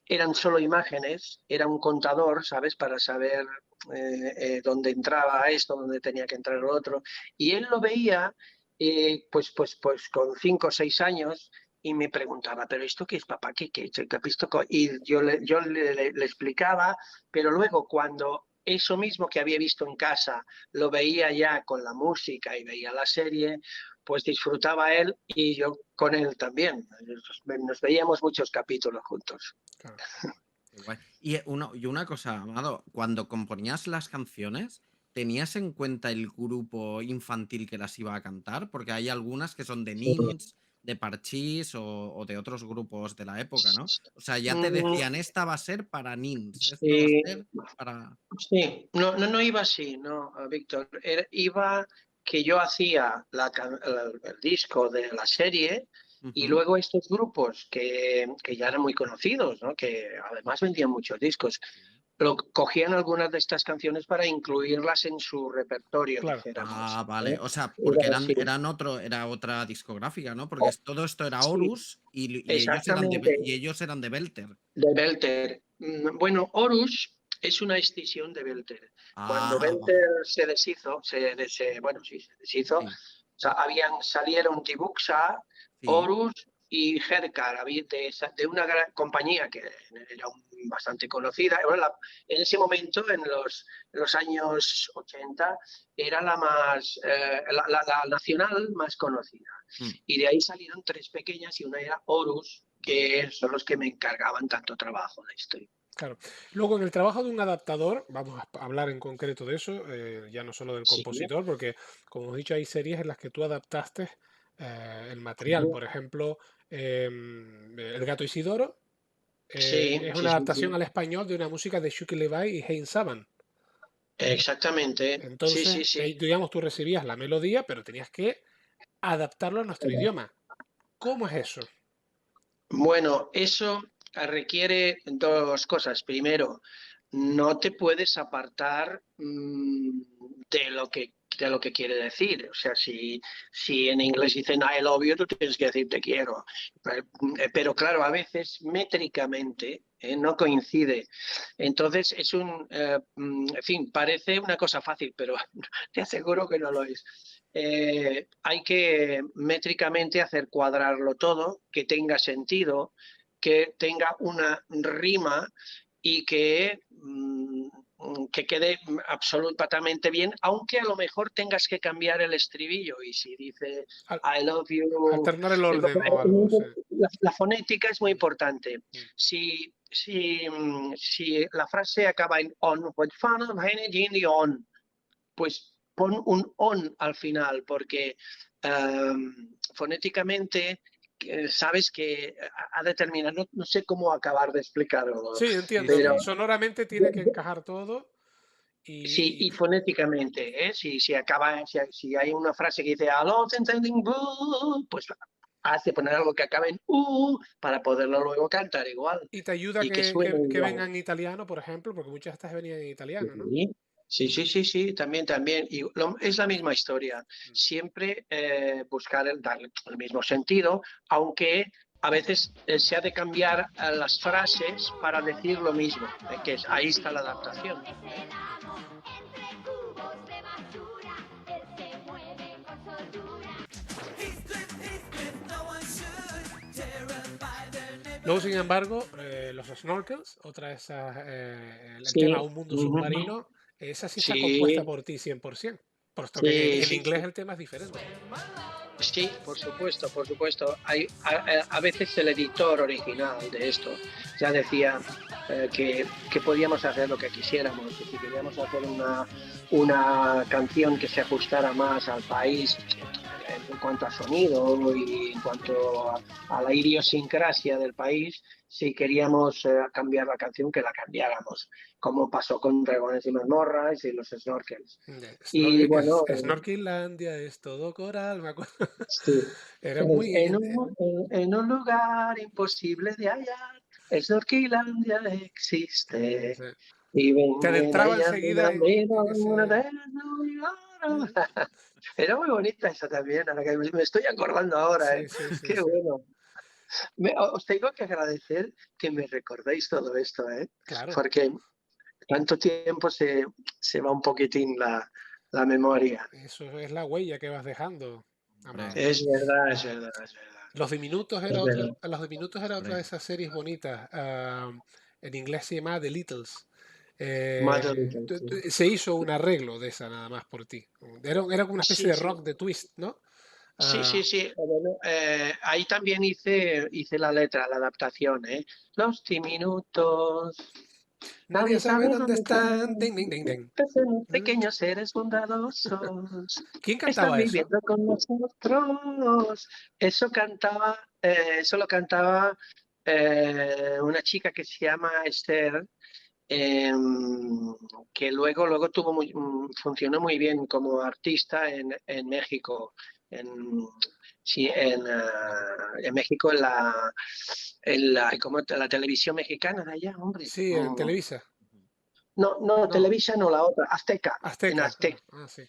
eran solo imágenes, era un contador, ¿sabes? Para saber dónde entraba esto, dónde tenía que entrar lo otro. Y él lo veía, pues con 5 o 6 años y me preguntaba, ¿pero esto qué es, papá? ¿Qué has visto? Y yo le explicaba, pero luego cuando eso mismo que había visto en casa lo veía ya con la música y veía la serie, pues disfrutaba él y yo con él también. Nos veíamos muchos capítulos juntos. Claro. Qué guay. Y una cosa, Amado, cuando componías las canciones, ¿tenías en cuenta el grupo infantil que las iba a cantar? Porque hay algunas que son de Sí. Nins, de Parchís o de otros grupos de la época, ¿no? O sea, ya te Mm, decían, esta va a ser para Nins, esto va a sí, ser para... sí. No iba así, no, Víctor. Iba que yo hacía el disco de la serie y Ujú. luego estos grupos que ya eran muy conocidos, ¿no? Que además vendían muchos discos, cogían algunas de estas canciones para incluirlas en su repertorio, Claro. dijéramos. Ah, vale. O sea, Era porque así. era otra discográfica, ¿no? Porque todo esto era Sí, Horus y ellos eran exactamente. y ellos eran de Belter. De Belter. Bueno, Horus es una escisión de Belter. Cuando Ah, vale. Belter se deshizo, bueno, sí, se deshizo, o Sí, sea, salieron Dibuxa, sí. Horus y Hercar, de una gran compañía que era bastante conocida. Bueno, en ese momento, en los años 80, era la nacional más conocida. Mm. Y de ahí salieron 3 pequeñas y una era Horus, Vale. que son los que me encargaban tanto trabajo de esto. Claro. Luego, en el trabajo de un adaptador, vamos a hablar en concreto de eso, ya no solo del Sí, compositor, porque, como hemos dicho, hay series en las que tú adaptaste el material. Por ejemplo, El gato Isidoro sí, es sí, una sí, adaptación sí. al español de una música de Shuki Levi y Hein Saban. Exactamente. Sí, Entonces, sí, sí. digamos, tú recibías la melodía, pero tenías que adaptarlo a nuestro idioma. ¿Cómo es eso? Bueno, eso requiere 2 cosas. Primero, no te puedes apartar de lo que quiere decir. O sea, si en inglés dicen I love you, tú tienes que decir te quiero. Pero claro, a veces métricamente no coincide. Entonces en fin, parece una cosa fácil, pero te aseguro que no lo es. Hay que métricamente hacer cuadrarlo todo, que tenga sentido, que tenga una rima y que quede absolutamente bien, aunque a lo mejor tengas que cambiar el estribillo. Y si dice Al- I love you, Alternar el orden o algo, sí. la fonética es muy Mm, importante. mm. Si la frase acaba en on, what fun of energy in the on, pues pon un on al final, porque fonéticamente sabes que ha de terminar, no sé cómo acabar de explicarlo, Sí, Sí, entiendo. pero sí. Sonoramente tiene que encajar todo sí, y y fonéticamente, si hay una frase que dice "Aló, entending boo", pues has de poner algo que acabe en para poderlo luego cantar igual y te ayuda y que que, suene que- que igual. venga en italiano, por ejemplo, porque muchas de estas venían en italiano, ¿no? Sí, sí, sí, sí, sí, también, también. Y es la misma historia. Mm. Siempre buscar darle el mismo sentido, aunque a veces se ha de cambiar las frases para decir lo mismo, que es ahí está la adaptación. Entre cubos de basura, él se mueve Luego, sin embargo, los snorkels, otra de esas, el tema Sí, Un mundo ujú, submarino, esa sí está compuesta sí, por ti 100%, puesto que sí, en sí, inglés sí. el tema es diferente. Sí, por supuesto, por supuesto. A veces el editor original de esto ya decía que podíamos hacer lo que quisiéramos, que si queríamos hacer una canción que se ajustara más al país en cuanto a sonido y en cuanto a la idiosincrasia del país, si queríamos cambiar la canción, que la cambiáramos, como pasó con Dragones y Mazmorras y los Snorkels. Y bueno, Snorkelandia es todo coral, me acuerdo. sí. Era muy... En un lugar imposible de hallar, Snorkelandia existe. sí. Y Te ven en adentraba ella enseguida en ese... Era muy bonita esa también, a la que me estoy acordando ahora, ¿eh? Sí, sí, sí, Qué sí. bueno. Os tengo que agradecer que me recordéis todo esto, ¿eh? Claro, Porque tanto tiempo se va un poquitín la memoria. eso es la huella que vas dejando, Hombre, Amado. Es verdad, es verdad, es verdad. Los Es verdad. Diminutos era otra de hombre. esas series bonitas. En inglés se llama The Littles. Madeline, Se hizo un arreglo de esa nada más por ti. Era como una especie sí, de sí, rock de twist, ¿no? sí, Ah, sí, sí. Bueno, ahí también hice la letra, la adaptación, ¿eh? Los diminutos, nadie nadie sabe sabe dónde dónde están. están. Ding, ding, ding, ding. Pequeños, pequeños seres bondadosos ¿Quién están cantaba eso? viviendo con nosotros. Eso lo cantaba una chica que se llama Esther, que luego funcionó muy bien como artista en México. En, sí, en México ¿cómo la televisión mexicana de allá, hombre. Sí, en Televisa. No, no, No, Televisa no, la otra, Azteca. En Azteca. Azteca Sí,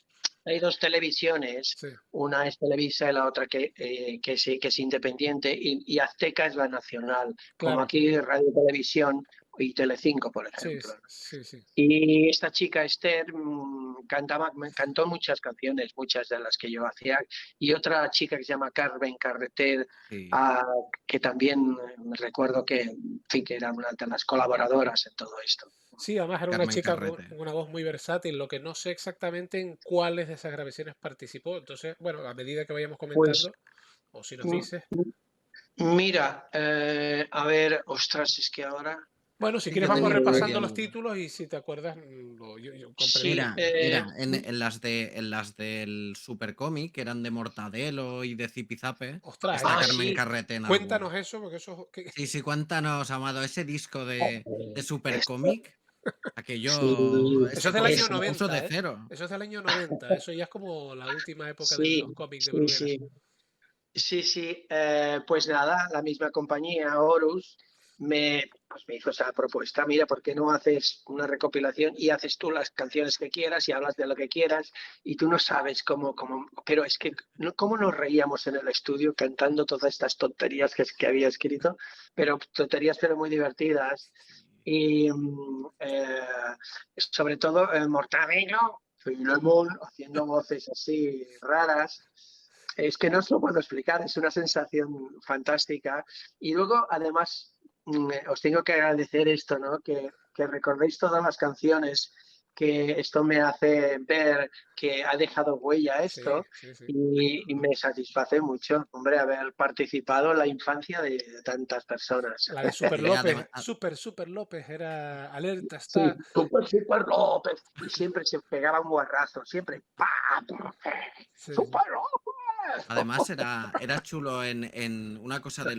hay dos televisiones, sí, una es Televisa y la otra que es independiente, y Azteca es la nacional, como claro. aquí Radio Televisión y Telecinco, por Sí, ejemplo. sí, sí. Y esta chica Esther cantó muchas canciones, muchas de las que yo hacía, y otra chica que se llama Carmen Carreter, Sí, ah, que también me recuerdo que, en fin, que era una de las colaboradoras en todo esto. Sí, además era una Carmen chica con Carrete. una voz muy versátil, lo que no sé exactamente en cuáles de esas grabaciones participó. Entonces, bueno, a medida que vayamos Pues comentando, o si nos m- dices, mira, a ver, ostras, es que ahora bueno, si Sí, quieres yo vamos tenía por aquí repasando los alguna. títulos y si te acuerdas, yo comprenderé. sí, Mira, en las del Supercómic, que eran de Mortadelo y de Zipizape, Ostras, está Carmen sí, Carrete en cuéntanos alguna. eso, porque eso, Sí, sí, cuéntanos, Amado, ese disco de esto, Supercómic, aquello, sí, eso ese es del tío año se puso de 90, ¿eh? cero. Eso es del año 90, eso ya es como la última época de sí, los cómics de sí, Bruguera. sí. Sí, sí, pues nada, la misma compañía, Horus, pues me hizo esa propuesta. Mira, ¿por qué no haces una recopilación y haces tú las canciones que quieras y hablas de lo que quieras? Y tú no sabes pero es que, ¿cómo nos reíamos en el estudio cantando todas estas tonterías que había escrito? Pero tonterías, pero muy divertidas. Y sobre todo, Mortadelo, Filemón, haciendo voces así raras. Es que no os lo puedo explicar, es una sensación fantástica. Y luego, además, os tengo que agradecer esto, ¿no? Que recordéis todas las canciones, que esto me hace ver que ha dejado huella Sí, esto sí, sí. y me satisface mucho, hombre, haber participado en la infancia de tantas personas. La de Super Sí, López, además, Super López era alerta, Sí, está. Super López. Y siempre se pegaba un guarrazo, siempre. ¡Pa! Sí, sí. ¡Super López! además era chulo en una cosa de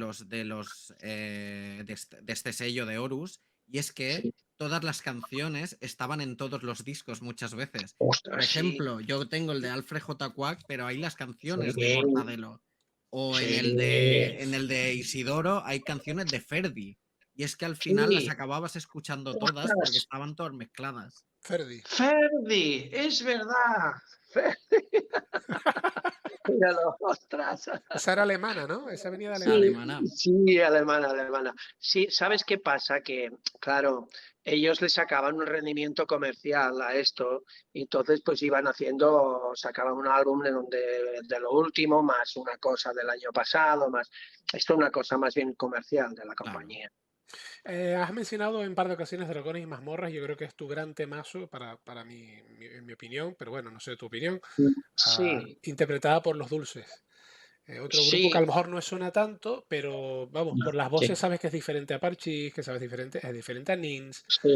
este sello de Horus, y es que Sí, todas las canciones estaban en todos los discos muchas veces. Por ostras, sí. ejemplo, yo tengo el de Alfred J. Quack, pero hay las canciones de Sí, Mortadelo. O sí, en el de Isidoro hay canciones de Ferdi. Y es que al final las sí. acababas escuchando todas porque Ostras, estaban todas mezcladas. Ferdi. Ferdi, es verdad. Míralo, ostras. Esa era alemana, ¿no? Esa venía de Sí, Alemania. Alemana. sí, alemana, alemana. Sí, ¿sabes qué pasa? Que, claro, ellos le sacaban un rendimiento comercial a esto, y entonces pues iban haciendo, sacaban un álbum de lo último, más una cosa del año pasado, más, esto es una cosa más bien comercial de la Claro. compañía. Has mencionado en un par de ocasiones Dragones y Mazmorras, yo creo que es tu gran temazo para en mi opinión, pero bueno, no sé tu opinión, Sí, interpretada por Los Dulces. Otro grupo que a sí, lo mejor no suena tanto, pero vamos, por las sí, voces sabes que es diferente a Parchís, que sabes diferente, es diferente a Nins. sí.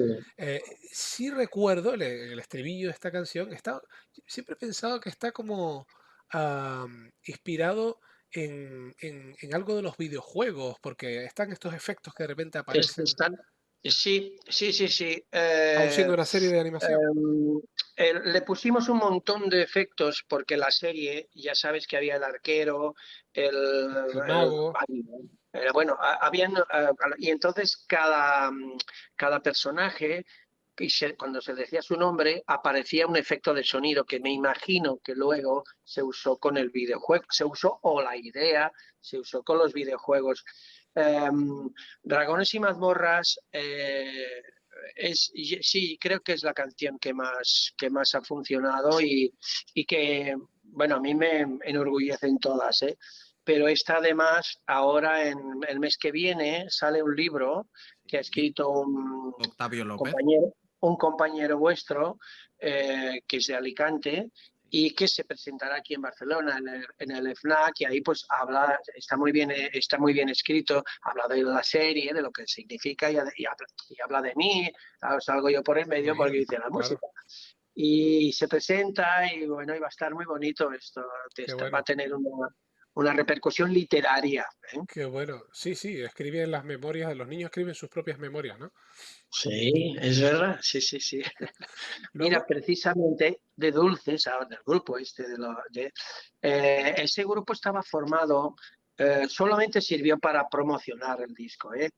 Sí recuerdo el estribillo de esta canción, siempre he pensado que está como inspirado en algo de los videojuegos, porque están estos efectos que de repente aparecen, Están, sí, sí, sí, sí. aun siendo una serie de animación. Le pusimos un montón de efectos porque la serie, ya sabes que había el arquero, el, El el- mago, bueno, habían, y entonces cada personaje, cuando se decía su nombre, aparecía un efecto de sonido que me imagino que luego se usó con el videojuego, se usó, o la idea se usó con los videojuegos. Dragones y mazmorras, sí, creo que es la canción que más ha funcionado, y que, bueno, a mí me enorgullecen todas, ¿eh? Pero esta además, ahora en el mes que viene, sale un libro que ha Sí. escrito un Octavio López. compañero vuestro, que es de Alicante, y que se presentará aquí en Barcelona en el FNAC, y ahí pues está muy bien escrito, habla de la serie, de lo que significa, y habla de mí, salgo yo por el medio muy porque bien, dice la claro, música. Y se presenta, y bueno, y va a estar muy bonito esto, qué va a bueno. tener una repercusión literaria, ¿eh? Qué bueno. Sí, sí, escriben las memorias, los niños escriben sus propias memorias, ¿no? Sí, es verdad, sí, sí, sí. Mira, Luego, precisamente de Dulces, ahora del grupo este, ese grupo estaba formado, solamente sirvió para promocionar el disco, ¿eh?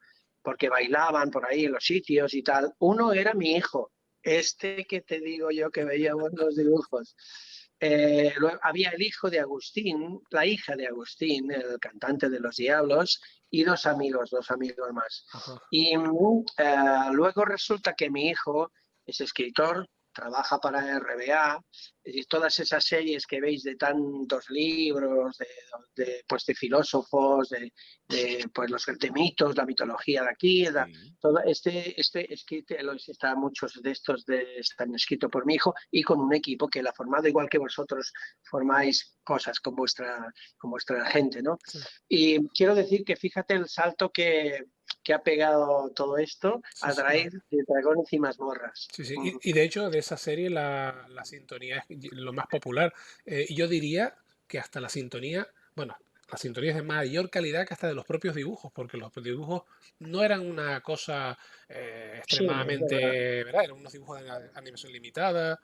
Porque bailaban por ahí en los sitios y tal. Uno era mi hijo, este que te digo yo que veíamos los dibujos. Luego había el hijo de Agustín, la hija de Agustín, el cantante de Los Diablos, y dos amigos más. ajá, Y luego resulta que mi hijo es escritor, trabaja para RBA, y todas esas series que veis de tantos libros, pues de filósofos, pues de mitos, la mitología de aquí, Sí. todo escrito, muchos de estos están escritos por mi hijo, y con un equipo que él ha formado, igual que vosotros formáis cosas con vuestra gente, ¿no? sí, Y quiero decir que fíjate el salto que ha pegado todo esto sí, a sí. traer de Dragones y Mazmorras. Sí, sí. Y de hecho, de esa serie la sintonía es lo más popular. Y yo diría que hasta la sintonía, bueno, la sintonía es de mayor calidad que hasta de los propios dibujos, porque los dibujos no eran una cosa Sí, es verdad. extremadamente, ¿verdad? Eran unos dibujos de animación limitada,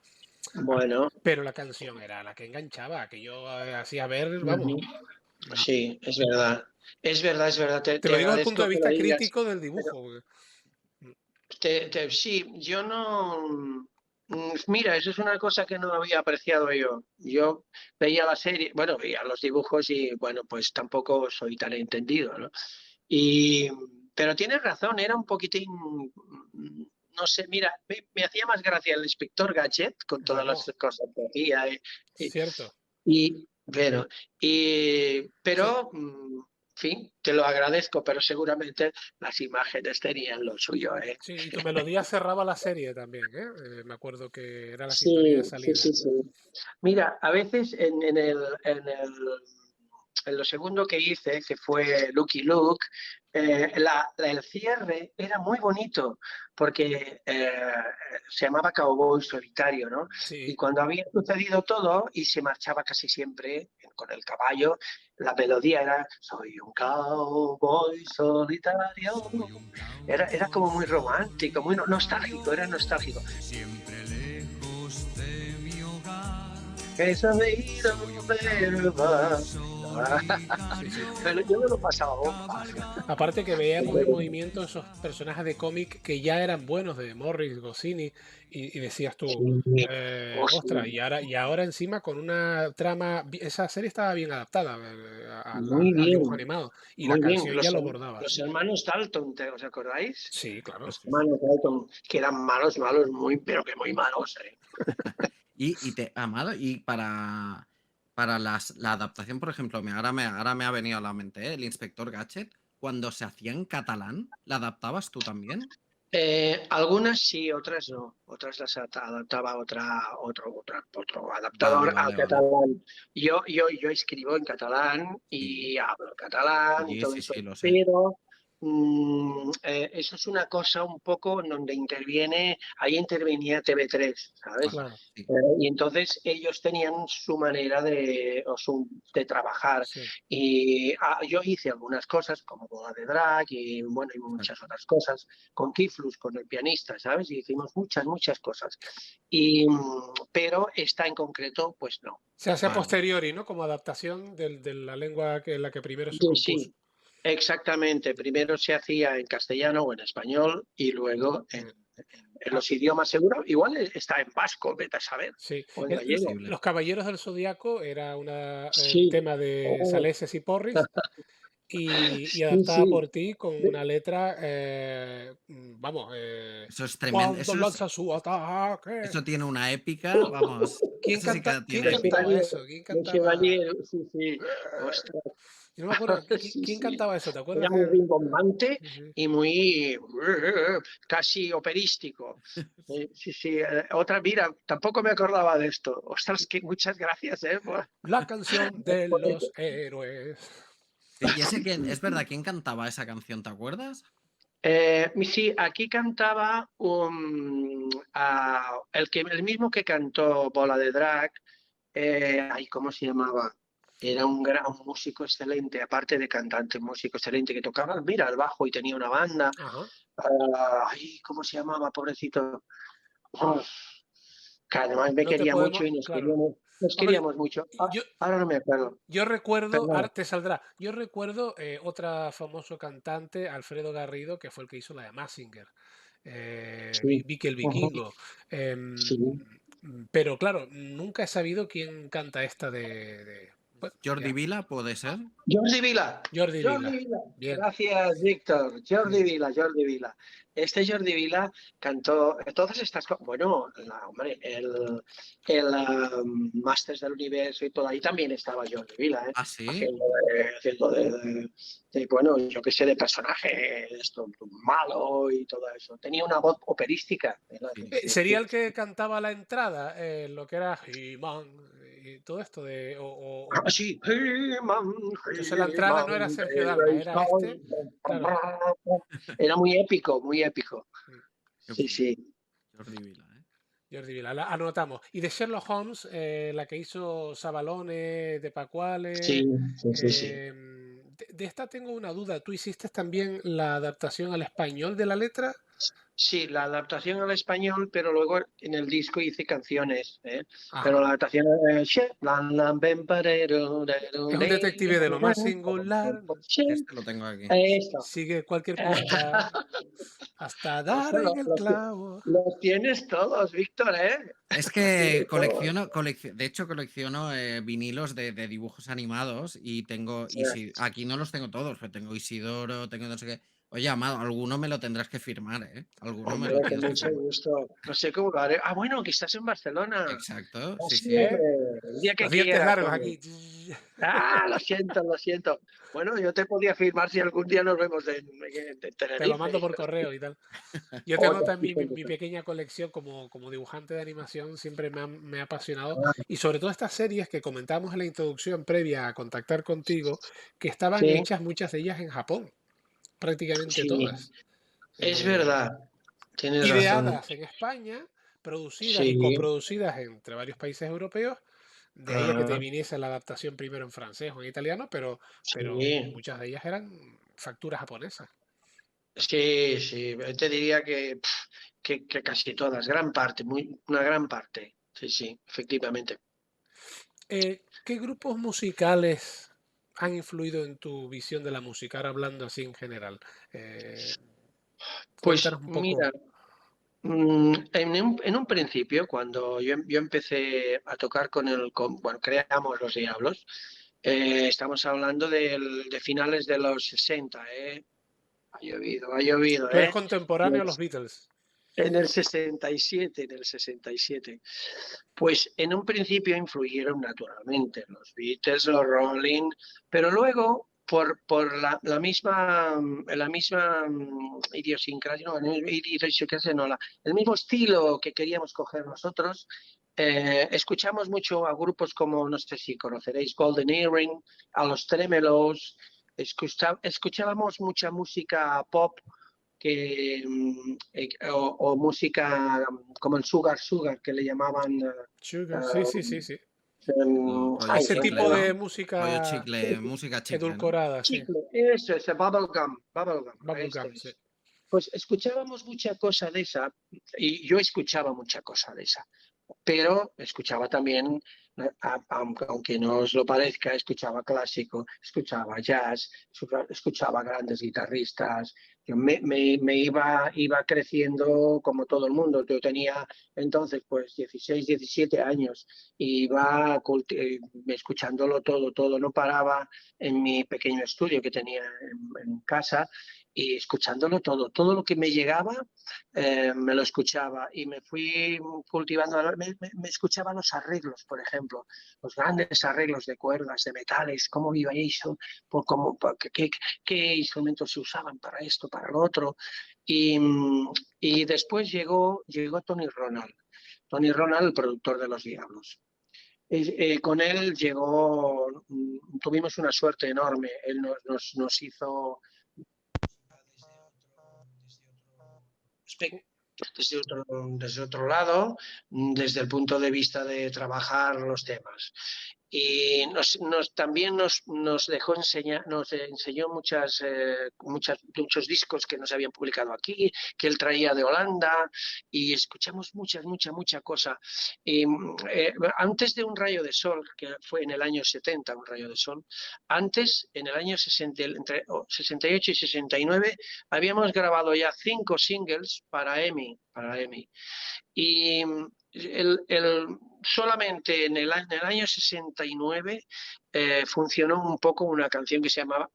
Bueno, pero la canción era la que enganchaba, que yo hacía ver, vamos, ujú, no. sí, es verdad. Es verdad, es verdad. Te Te lo digo desde el punto agradezco de que lo vista digas. crítico del Pero dibujo. Porque, sí, yo no. Mira, eso es una cosa que no había apreciado yo. Yo veía la serie, bueno, veía los dibujos, y bueno, pues tampoco soy tan entendido, ¿no? Y, pero tienes razón, era un poquitín, no sé, mira, me hacía más gracia el inspector Gadget con todas las bueno, cosas que hacía. Y, cierto. pero, Sí, en fin, te lo agradezco, pero seguramente las imágenes tenían lo suyo, ¿eh? sí, y tu melodía cerraba la serie también, ¿eh? Me acuerdo que era la sintonía de Sí, sí, salida. sí, sí. Mira, a veces en lo segundo que hice, que fue Lucky Luke, el cierre era muy bonito, porque se llamaba Cowboy Solitario, ¿no? Y Sí, cuando había sucedido todo y se marchaba casi siempre con el caballo, la melodía era Soy un cowboy solitario. Soy un Era como muy cowboy romántico, muy nostálgico, era solitario, nostálgico. siempre lejos de mi hogar. He sabido Soy un ver cowboy va. Sí, sí. Pero yo me lo pasaba bomba. Aparte que veíamos en movimiento esos personajes de cómic que ya eran buenos de Morris, Goscinny, y decías tú, Sí, ostras, hostia, y ahora encima con una trama, esa serie estaba bien adaptada muy al dibujo bien, animado, y la muy bien. canción ya lo bordaba, Los sí. hermanos Dalton, ¿os acordáis? Sí, claro, Los sí, sí. hermanos Dalton, que eran malos, malos, muy, pero que muy malos, ¿eh? Amado, y para la adaptación, por ejemplo, ahora me ha venido a la mente, ¿eh? El Inspector Gadget, cuando se hacía en catalán, ¿la adaptabas tú también? Algunas sí, otras no. Otras las adaptaba otro Vale, adaptador al vale, vale. catalán. Yo escribo en catalán Sí, y hablo catalán y sí, todo sí, eso, sí, lo sé. pero eso es una cosa un poco en donde ahí intervenía TV3, ¿sabes? Vale, Claro, sí, Y entonces ellos tenían su manera de trabajar. sí. Y yo hice algunas cosas como Boda de Drag y bueno, y muchas exacto. otras cosas con Kiflus, con el pianista, ¿sabes? Y hicimos muchas, muchas cosas. Pero esta en concreto, pues no. Se hace a Vale, vale. posteriori, ¿no? Como adaptación de la lengua en la que primero se Sí, compuso. sí, exactamente. Primero se hacía en castellano o en español y luego Mm. en Ah, los idiomas seguro. Igual está en vasco, vete a saber, sí. o en gallego. Posible. Los Caballeros del Zodiaco era un Sí. tema de Oh, Saleses y Porris y sí, adaptada sí. por ti con una letra, vamos, Eso es tremendo. cuando lanza su ataque. Eso tiene una épica, vamos. Eso sí que ¿Quién tiene El épica. cantaba Chevalier, eso? ¿Quién el cantaba? Chevalier, sí, sí. Ostras, Yo no me acuerdo, sí, ¿quién sí. cantaba eso? ¿Te Era acuerdas muy del? rimbombante Ujú. y muy casi operístico. Sí, sí. Otra, mira, tampoco me acordaba de esto. Ostras, que muchas gracias, ¿eh? La canción de los héroes. Y ese quién, es verdad, ¿quién cantaba esa canción? ¿Te acuerdas? Sí, aquí cantaba el mismo que cantó Bola de Drag. Ay, ¿cómo se llamaba? Era un músico excelente, aparte de cantante, un músico excelente que tocaba, mira, el bajo y tenía una banda. Ajá. Ay, ¿cómo se llamaba, pobrecito? Uf, que además me No te quería podemos, mucho y claro. nos Hombre, queríamos mucho. yo, Ahora no me acuerdo. yo recuerdo, ahora Perdón. te saldrá, yo recuerdo otra famoso cantante, Alfredo Garrido, que fue el que hizo la de Mazinger, Sí. Vicky el Ujú. Vikingo. em, Sí. pero claro, nunca he sabido quién canta esta bueno, Jordi ya, Vila, ¿puede ser? Jordi Vila. Jordi Jordi Vila. Vila. Bien. Gracias, Víctor. Jordi Mm. Vila, Jordi Vila. Este Jordi Vila cantó todas estas cosas. Bueno, hombre, el Masters del Universo y todo ahí también estaba Jordi Vila, ¿eh? Ah, sí. Haciendo bueno, yo qué sé, de personaje esto, malo y todo eso. Tenía una voz operística. Sí. Sí, ¿Sería sí. el que cantaba la entrada, lo que era He-Man y todo esto de, Ah, sí. He-Man, entonces la entrada no era He-Man, Sergio Dalma, era este, claro. era muy épico, muy épico. Mm. Qué Sí, bueno. sí. Jordi Vila, ¿eh? Jordi Vila, la anotamos. Y de Sherlock Holmes, la que hizo Sabalone, de Sí, Pasquale. sí, sí, sí. De esta tengo una duda. ¿Tú hiciste también la adaptación al español de la letra? Sí, la adaptación al español, pero luego en el disco hice canciones, ¿eh? Pero Ajá. la adaptación es Es un detective de lo más singular. Este lo tengo aquí. esto. Sigue cualquier pista hasta dar Ostras, en el clavo. los tienes todos, Víctor, ¿eh? Es Los que tienes todos. de hecho colecciono vinilos de dibujos animados y tengo, Sí. aquí no los tengo todos, pero tengo Isidoro, tengo no sé qué. Oye, Amado, alguno me lo tendrás que firmar, ¿eh? Alguno me Hombre, lo con tienes que mucho firmar. gusto. No sé cómo lo haré. Ah, bueno, que estás en Barcelona. Exacto, Ah, sí, sí, sí. ¿Eh? hombre. El día que Los dientes quieras, largos hombre. aquí. Ah, lo siento, lo siento. Bueno, yo te podía firmar si algún día nos vemos en Te lo Tenerife. mando por correo y tal. Yo tengo Oye, también mi pequeña colección como dibujante de animación, siempre me ha apasionado. Y sobre todo estas series que comentamos en la introducción previa a contactar contigo, que estaban sí, hechas muchas de ellas en Japón, prácticamente sí, todas. es Eh, verdad. Tienes razón. Ideadas en España, producidas y Sí, coproducidas entre varios países europeos. De ahí a que te ah, viniese la adaptación primero en francés o en italiano, pero sí, muchas de ellas eran facturas japonesas. sí, sí. Te diría que casi todas, gran parte, una gran parte. Sí, sí, efectivamente. ¿Qué grupos musicales han influido en tu visión de la música? Ahora hablando así en general. Eh, Pues Cuéntanos un poco. mira, en un principio, cuando yo empecé a tocar bueno, creamos Los Diablos, estamos hablando de finales de los 60, ¿eh? Ha llovido, Tú eres ¿eh? contemporáneo a los Pues Beatles. en el 67, en el 67. Pues en un principio influyeron naturalmente los Beatles, los Rolling, pero luego por la misma idiosincrasia, no, idiosincrasia no, el mismo estilo que queríamos coger nosotros, escuchamos mucho a grupos como, no sé si conoceréis, Golden Earring, a los Tremelos, escuchábamos mucha música pop o música como el Sugar, que le llamaban. Sugar, sí, sí, sí, eh, sí. Rollo Ay, Ese se me chicle, tipo va. de ¿no? Rollo música chicle, música chicle, ¿no? edulcorada, sí. Chicle, eso es, bubblegum, esto Bubblegum, sí. es. Pues escuchábamos mucha cosa de esa, y yo escuchaba mucha cosa de esa, pero escuchaba también, aunque no os lo parezca, escuchaba clásico, escuchaba jazz, escuchaba grandes guitarristas. Yo me iba creciendo como todo el mundo. Yo tenía entonces pues 16, 17 años y iba escuchándolo todo, no paraba en mi pequeño estudio que tenía en casa y escuchándolo todo lo que me llegaba me lo escuchaba y me fui cultivando, me escuchaba los arreglos, por ejemplo, los grandes arreglos de cuerdas, de metales, cómo iba eso, qué instrumentos se usaban para esto, para lo otro. Y, y después llegó Tony Ronald. Tony Ronald, el productor de Los Diablos. Con él tuvimos una suerte enorme. Él nos hizo desde otro lado, desde el punto de vista de trabajar los temas. Y también nos dejó nos enseñó muchos discos que no se habían publicado aquí, que él traía de Holanda, y escuchamos mucha cosa. Y, antes de Un Rayo de Sol, que fue en el año 70, Un Rayo de Sol, antes, en el año 60, entre 68 y 69, habíamos grabado ya 5 singles para EMI. Y solamente en el año 69 funcionó un poco una canción que se llamaba.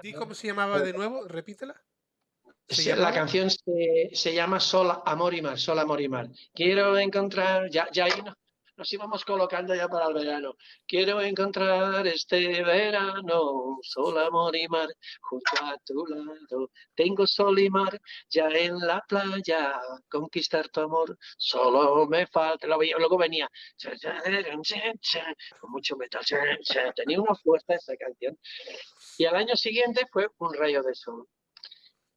Di cómo se llamaba de nuevo, repítela. ¿Se La llamaba? canción se llama Sol, Amor y Mar, Sol, Amor y Mar. Quiero encontrar, ya ahí nos íbamos colocando ya para el verano. Quiero encontrar este verano, sol, amor y mar, junto a tu lado. Tengo sol y mar, ya en la playa, conquistar tu amor, solo me falta. Luego venía, con mucho metal, tenía una fuerza esa canción. Y al año siguiente fue Un Rayo de Sol.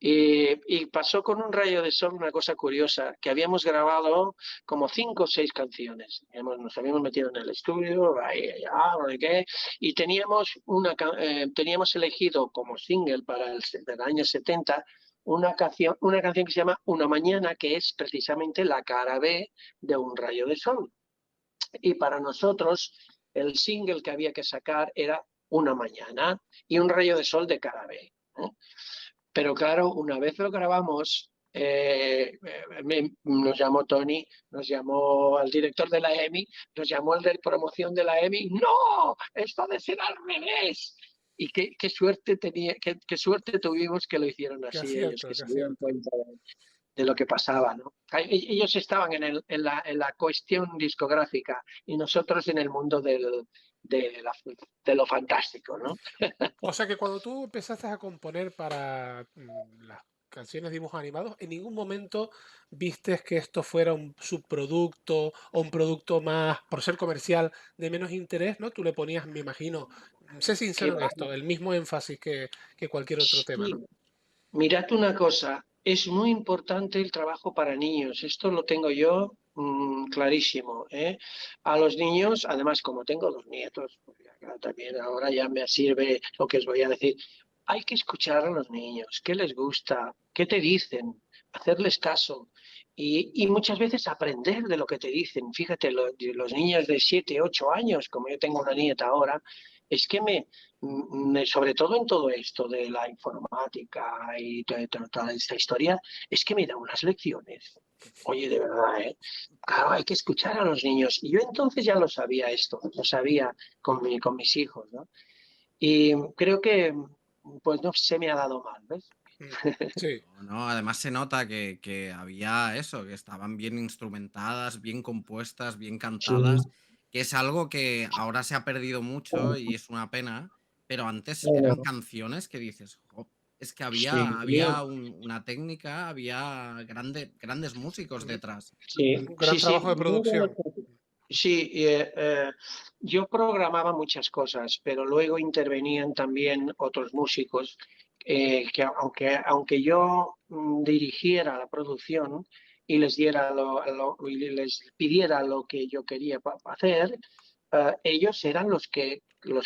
Y pasó con Un Rayo de Sol una cosa curiosa, que habíamos grabado como 5 o 6 canciones. Nos habíamos metido en el estudio, y teníamos elegido como single para el año 70 una canción que se llama Una Mañana, que es precisamente la cara B de Un Rayo de Sol. Y para nosotros el single que había que sacar era Una Mañana y Un Rayo de Sol de cara B. Pero claro, una vez lo grabamos, nos llamó Tony, nos llamó al director de la EMI, nos llamó el de promoción de la EMI. ¡No! ¡Esto ha de ser al revés! Y qué suerte qué suerte tuvimos que lo hicieron Qué así ellos, acierto, que qué se dieron acierto. cuenta de lo que pasaba, ¿no? Ellos estaban en la cuestión discográfica y nosotros en el mundo de lo fantástico, ¿no? O sea que cuando tú empezaste a componer para las canciones de dibujos animados, en ningún momento vistes que esto fuera un subproducto o un producto más, por ser comercial, de menos interés, ¿no? Tú le ponías, me imagino, sé Que sincero en esto, el mismo énfasis que cualquier otro tema, ¿no? sí. Mirad una cosa, es muy importante el trabajo para niños. Esto lo tengo yo clarísimo, ¿eh? A los niños, además, como tengo 2 nietos, pues ya también ahora ya me sirve lo que os voy a decir. Hay que escuchar a los niños, qué les gusta, qué te dicen, hacerles caso y muchas veces aprender de lo que te dicen. Fíjate, los niños de 7, 8 años, como yo tengo una nieta ahora, es que sobre todo en todo esto de la informática y toda esta historia, es que me da unas lecciones. Oye, de verdad, ¿eh? Claro, hay que escuchar a los niños. Y yo entonces ya lo sabía esto, lo sabía con mis hijos, ¿no? Y creo que, pues no se me ha dado mal, ¿ves? Sí, No, además se nota que había eso, que estaban bien instrumentadas, bien compuestas, bien Sí. cantadas, que es algo que ahora se ha perdido mucho y es una pena, pero antes eran canciones que dices: "Jo, es que Sí, había una técnica, había grandes músicos detrás". sí, un gran sí, trabajo sí. de producción. Sí, yo programaba muchas cosas, pero luego intervenían también otros músicos que aunque yo dirigiera la producción y les diera y les pidiera lo que yo quería hacer, ellos eran los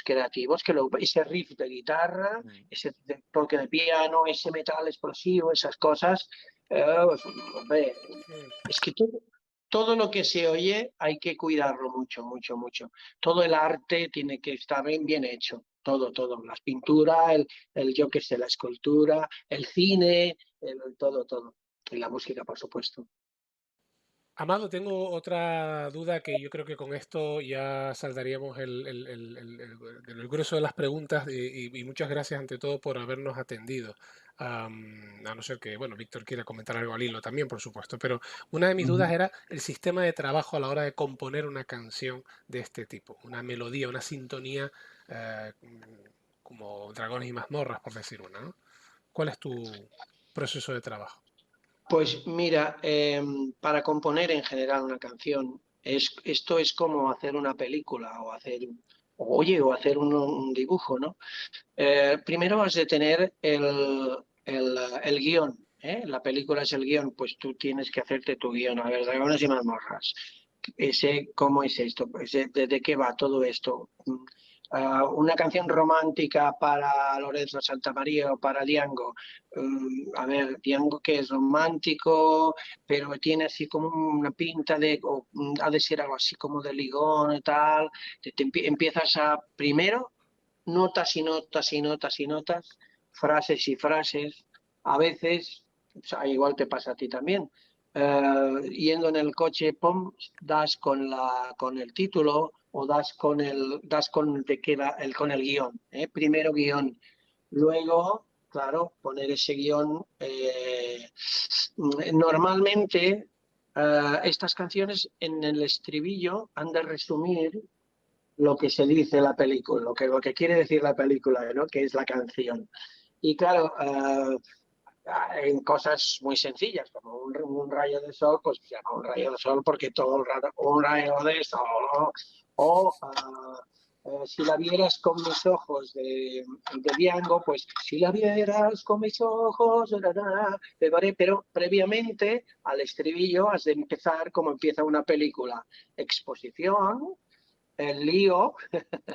creativos, ese riff de guitarra, Mm. ese toque de piano, ese metal explosivo, esas cosas, pues, hombre, Mm. es que todo lo que se oye hay que cuidarlo mucho, mucho, mucho. Todo el arte tiene que estar bien hecho. Todo, todo. Las pinturas, yo qué sé, la escultura, el cine, todo, todo. Y la música, por supuesto. Amado, tengo otra duda que yo creo que con esto ya saldaríamos el grueso de las preguntas y muchas gracias ante todo por habernos atendido. A no ser que, bueno, Víctor quiera comentar algo al hilo también, por supuesto, pero una de mis dudas Ujú. era el sistema de trabajo a la hora de componer una canción de este tipo, una melodía, una sintonía como Dragones y Mazmorras, por decir una, ¿no? ¿Cuál es tu proceso de trabajo? Pues mira, para componer en general una canción, esto es como hacer una película o hacer un dibujo, ¿no? Primero has de tener el guión, ¿eh? La película es el guión, pues tú tienes que hacerte tu guión. A ver, Dragones y Mazmorras. ¿Cómo es esto? Pues, ¿de qué va todo esto? Una canción romántica para Lorenzo Santamaría o para Diango. A ver, Diango que es romántico, pero tiene así como una pinta ha de ser algo así como de ligón y tal. Empiezas primero notas y notas y notas y notas, frases y frases. A veces, o sea, igual te pasa a ti también, yendo en el coche, pum, das con el título o das con de qué va con el guión. Primero guión, luego, claro, poner ese guión. Normalmente, estas canciones en el estribillo han de resumir lo que se dice en la película, lo que quiere decir la película, ¿no? Que es la canción. Y claro, en cosas muy sencillas, como un rayo de sol, pues se llama un rayo de sol porque todo el rato, un rayo de sol, o si la vieras con mis ojos de Diango, pues si la vieras con mis ojos, pero previamente al estribillo has de empezar como empieza una película, exposición, el lío,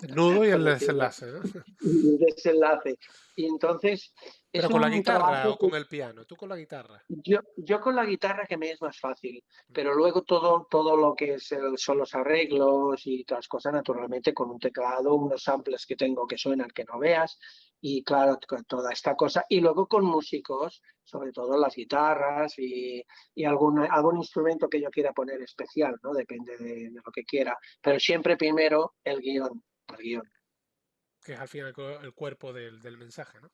El nudo y el por decirlo, desenlace, ¿no? el desenlace. Y entonces Pero es con la un guitarra trabajo o que con el piano. Tú con la guitarra. yo con la guitarra que me es más fácil, pero luego todo lo que son los arreglos y todas las cosas, naturalmente con un teclado, unos samples que tengo que suenan que no veas, y claro, con toda esta cosa, y luego con músicos, sobre todo las guitarras y algún instrumento que yo quiera poner especial, ¿no? Depende de lo que quiera, pero siempre primero el guión, el guión. Que es al final el cuerpo del mensaje, ¿no?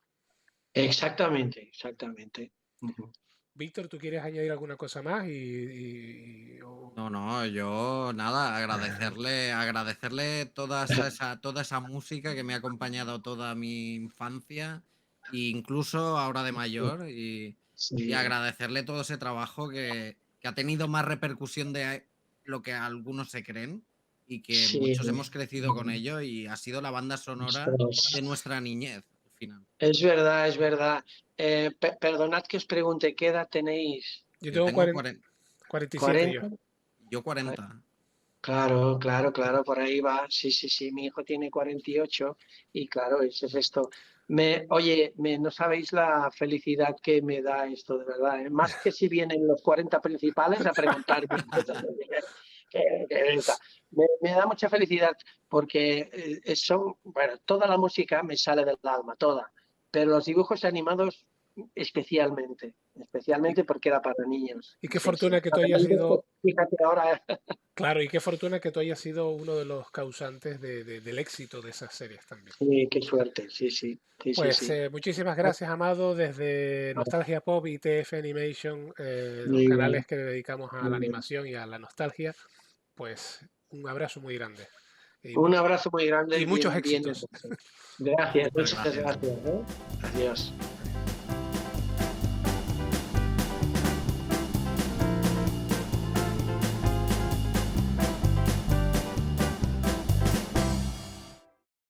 Exactamente, exactamente. Ujú. Víctor, ¿tú quieres añadir alguna cosa más? No, no, yo nada, agradecerle toda esa música que me ha acompañado toda mi infancia, e incluso ahora de mayor, y Sí, agradecerle todo ese trabajo que ha tenido más repercusión de lo que algunos se creen, y que sí. muchos hemos crecido con ello, y ha sido la banda sonora Ostras. de nuestra niñez, al final. Es verdad, es verdad. Perdonad que os pregunte, ¿qué edad tenéis? yo Yo tengo tengo 47 yo. ¿40? yo 40. Claro, claro, claro, por ahí va. Sí, sí, sí, mi hijo tiene 48 y claro, eso es esto. Oye, no sabéis la felicidad que me da esto, de verdad, ¿eh? Más que si vienen los 40 principales a preguntarme. Me da mucha felicidad porque bueno, toda la música me sale del alma, toda, pero los dibujos animados especialmente porque era para niños. Y qué Sí, sí. fortuna que tú hayas sido, Fíjate ahora, claro, y qué fortuna que tú hayas sido uno de los causantes del éxito de esas series también. sí, qué suerte, sí, sí, sí, sí, Pues sí. muchísimas gracias, Amado, desde Nostalgia Pop y TF Animation, los Muy canales bien, que dedicamos a muy la bien. animación y a la nostalgia. Pues un abrazo muy grande y, Un abrazo muy grande y y muchos bien éxitos. hecho. Gracias, Muchas muchas gracias. gracias. Adiós.